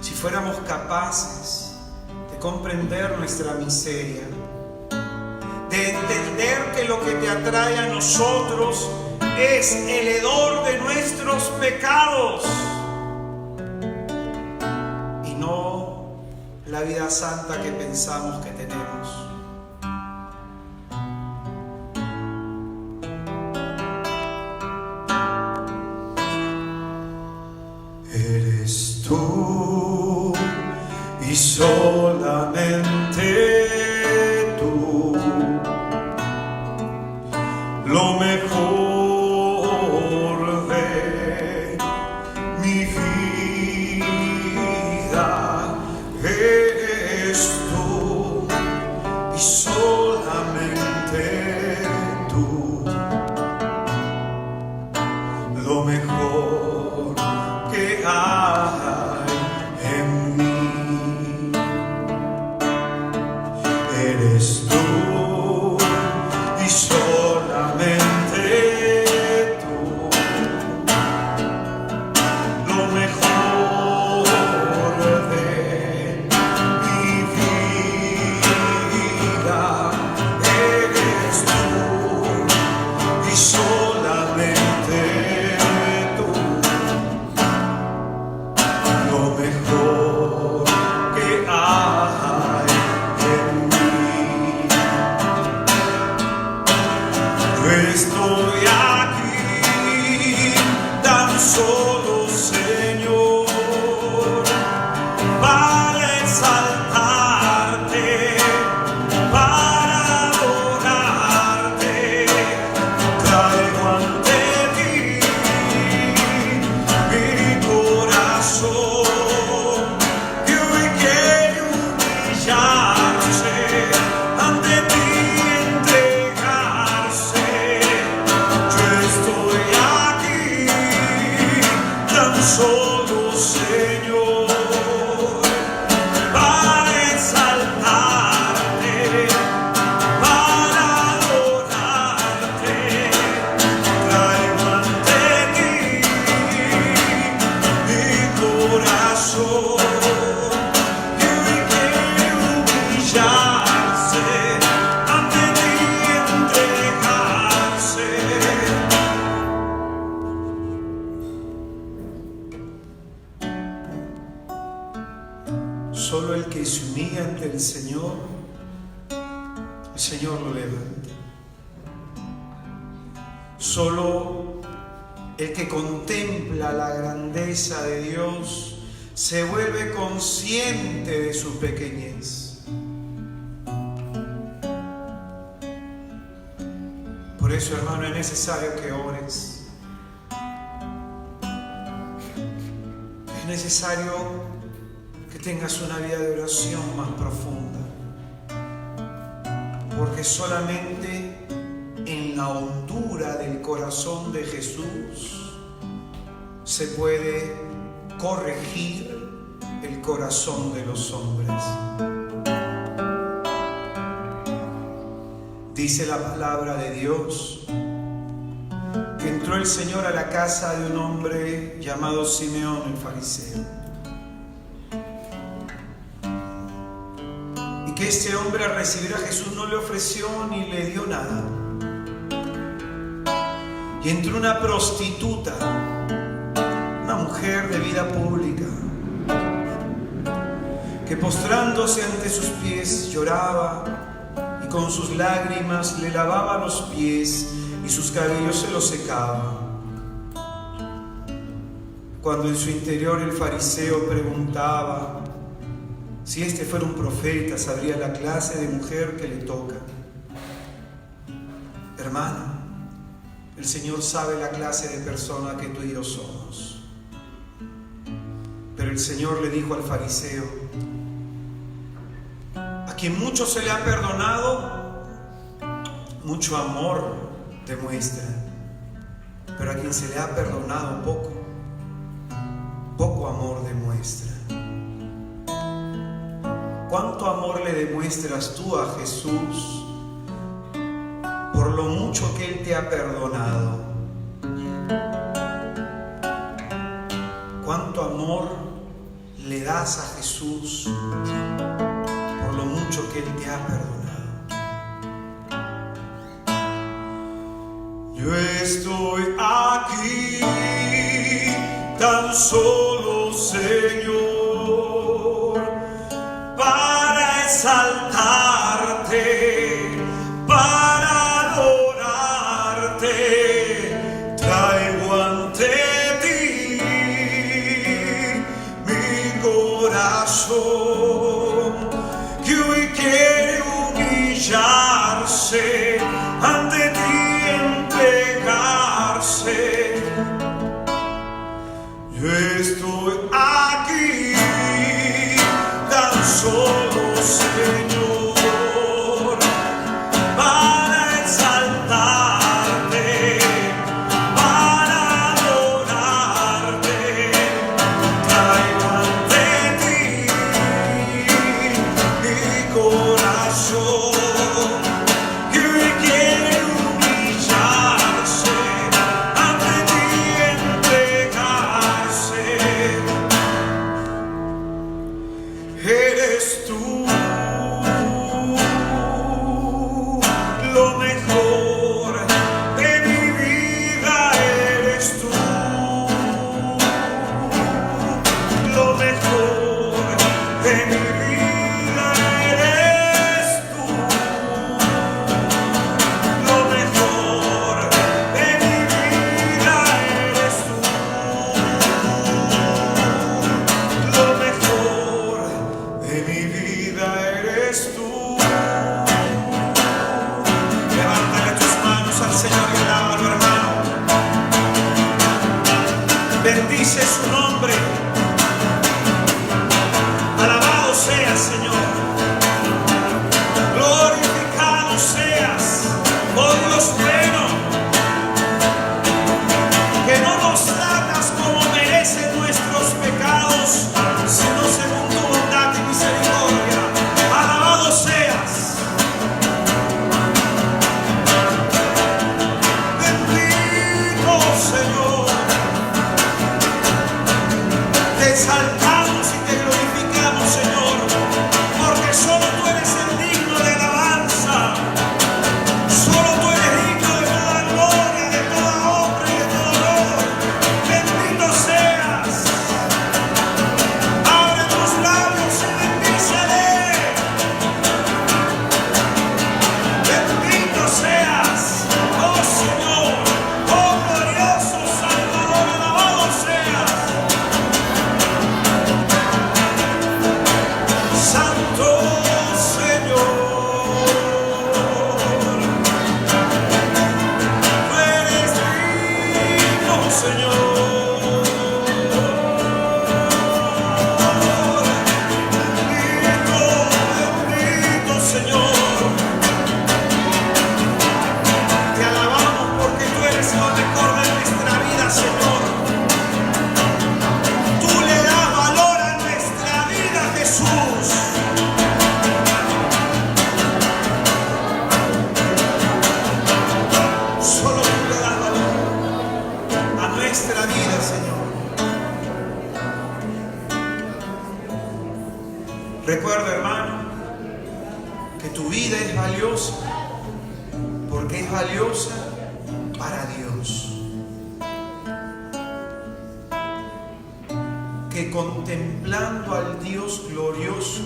si fuéramos capaces de comprender nuestra miseria, de entender que lo que te atrae a nosotros es el hedor de nuestros pecados y no la vida santa que pensamos que tenemos. Eres tú y solamente tú, lo mejor de mi vida. Eres tú y solamente tú, lo mejor que hay en mí. Eres tú y solamente Solo el que se humilla ante el Señor lo levanta. Solo el que contempla la grandeza de Dios se vuelve consciente de su pequeñez. Por eso, hermano, es necesario que ores. Es necesario que tengas una vida de oración más profunda. Porque solamente en la hondura del corazón de Jesús se puede corregir el corazón de los hombres. Dice la palabra de Dios que entró el Señor a la casa de un hombre llamado Simeón el fariseo, y que este hombre al recibir a Jesús no le ofreció ni le dio nada. Y entró una prostituta, una mujer de vida pública, que postrándose ante sus pies lloraba y con sus lágrimas le lavaba los pies y sus cabellos se los secaba. Cuando en su interior el fariseo preguntaba si este fuera un profeta, sabría la clase de mujer que le toca. Hermano, el Señor sabe la clase de persona que tú y yo somos. Pero el Señor le dijo al fariseo: a quien mucho se le ha perdonado, mucho amor demuestra. Pero a quien se le ha perdonado poco, poco amor demuestra. ¿Cuánto amor le demuestras tú a Jesús por lo mucho que Él te ha perdonado? ¿Cuánto amor le das a Jesús por lo mucho que Él te ha perdonado? Yo estoy aquí tan solo, Señor, para exaltarte, para adorarte. Traigo ante ti mi corazón, que hoy quiere humillarse ante ti, entregarse. Yo estoy aquí tan solo, Señor, para exaltarte, para adorarte. Traigo ante ti mi corazón, que hoy quiere humillarse ante ti, entregarse. Eres tú lo mejor de mi vida, eres tú lo mejor de mi vida, eres tú lo mejor de mi vida, eres tú lo mejor de mi vida, Recuerda, hermano, que tu vida es valiosa, porque es valiosa para Dios. Que contemplando al Dios glorioso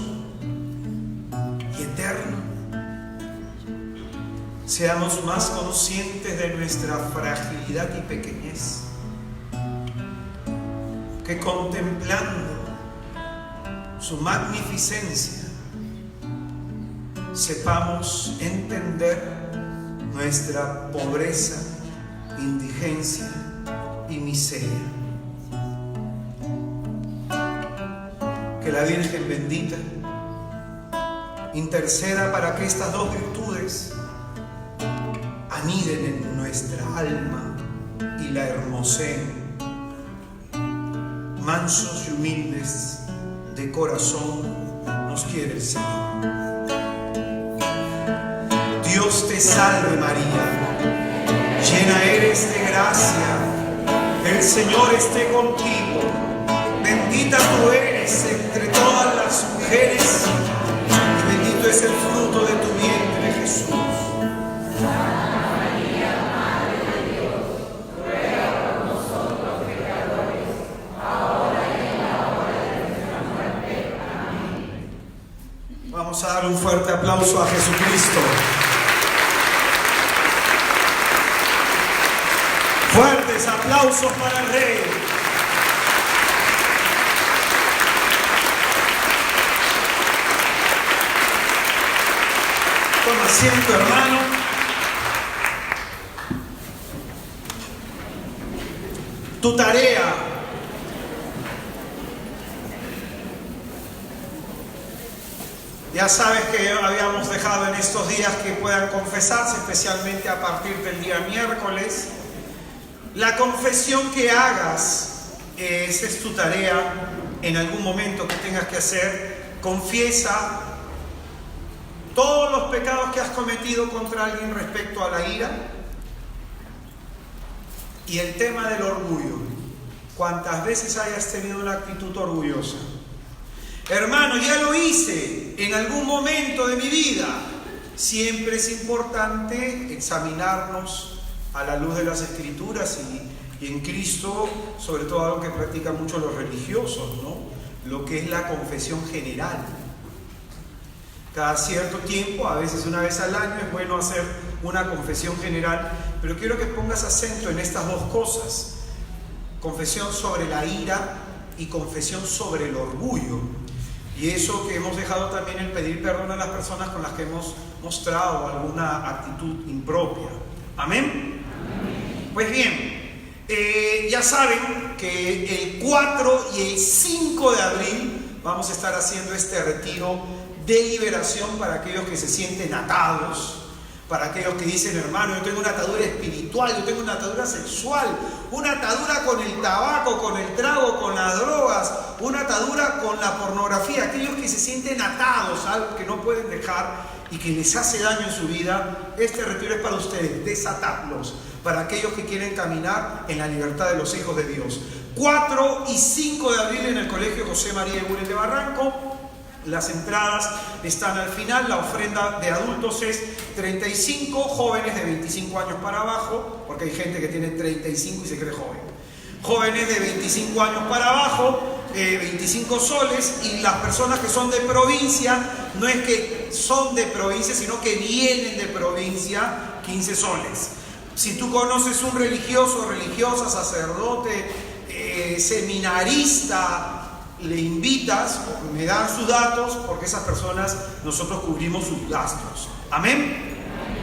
y eterno, seamos más conscientes de nuestra fragilidad y pequeñez. Que contemplando su magnificencia, sepamos entender nuestra pobreza, indigencia y miseria. Que la Virgen bendita interceda para que estas dos virtudes aniden en nuestra alma y la hermoseen. Mansos y humildes de corazón nos quiere el Señor. Dios te salve María, llena eres de gracia, el Señor esté contigo, bendita tú eres entre todas las mujeres y bendito es el fruto de tu vientre, Jesús. Vamos a dar un fuerte aplauso a Jesucristo. Fuertes aplausos para el Rey. Toma asiento, hermano. Tu tarea. Ya sabes que habíamos dejado en estos días que puedan confesarse, especialmente a partir del día miércoles. La confesión que hagas, esa es tu tarea en algún momento que tengas que hacer. Confiesa todos los pecados que has cometido contra alguien respecto a la ira y el tema del orgullo. Cuántas veces hayas tenido una actitud orgullosa. Hermano, ya lo hice en algún momento de mi vida. Siempre es importante examinarnos a la luz de las Escrituras y en Cristo, sobre todo algo que practican mucho los religiosos, ¿no? Lo que es la confesión general. Cada cierto tiempo, a veces una vez al año, es bueno hacer una confesión general, pero quiero que pongas acento en estas dos cosas: confesión sobre la ira y confesión sobre el orgullo. Y eso que hemos dejado también, el pedir perdón a las personas con las que hemos mostrado alguna actitud impropia. ¿Amén? Amén. Pues bien, ya saben que el 4 y el 5 de abril vamos a estar haciendo este retiro de liberación para aquellos que se sienten atados, para aquellos que dicen: hermano, yo tengo una atadura espiritual, yo tengo una atadura sexual, una atadura con el tabaco, con el trago, con las drogas, una atadura con la pornografía. Aquellos que se sienten atados a algo que no pueden dejar y que les hace daño en su vida, este retiro es para ustedes. Desatarlos, para aquellos que quieren caminar en la libertad de los hijos de Dios. 4 y 5 de abril en el Colegio José María Eguren de Barranco. Las entradas están al final. La ofrenda de adultos es 35, jóvenes de 25 años para abajo, porque hay gente que tiene 35 y se cree joven. Jóvenes de 25 años para abajo, 25 soles, y las personas que son de provincia, no es que son de provincia, sino que vienen de provincia, 15 soles. Si tú conoces un religioso, religiosa, sacerdote, seminarista, le invitas, me dan sus datos, porque esas personas nosotros cubrimos sus gastos. ¿Amén?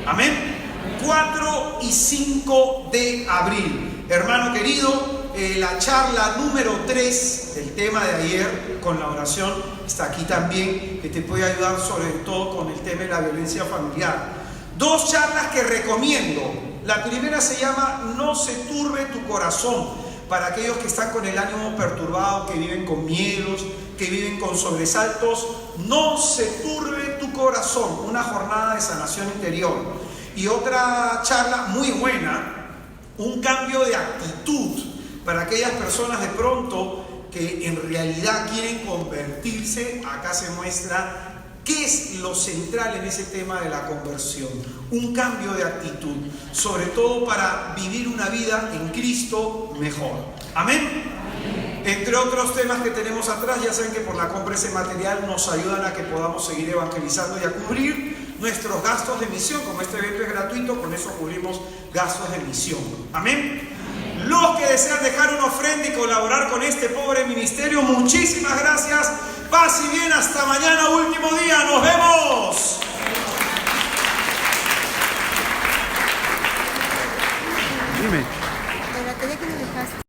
¿Amén? 4 y 5 de abril. Hermano querido, la charla número 3 del tema de ayer con la oración está aquí también, que te puede ayudar sobre todo con el tema de la violencia familiar. 2 charlas que recomiendo. La primera se llama No se turbe tu corazón, para aquellos que están con el ánimo perturbado, que viven con miedos, que viven con sobresaltos. No se turbe tu corazón, una jornada de sanación interior. Y otra charla muy buena, un cambio de actitud, para aquellas personas de pronto que en realidad quieren convertirse, acá se muestra qué es lo central en ese tema de la conversión. Un cambio de actitud, sobre todo para vivir una vida en Cristo mejor. Amén. Entre otros temas que tenemos atrás, ya saben que por la compra de ese material nos ayudan a que podamos seguir evangelizando y a cubrir nuestros gastos de misión. Como este evento es gratuito, con eso cubrimos gastos de misión. Amén. Los que desean dejar una ofrenda y colaborar con este pobre ministerio, muchísimas gracias. Paz y bien, hasta mañana, último día. Nos vemos. Dime. De la tele que me dejaste.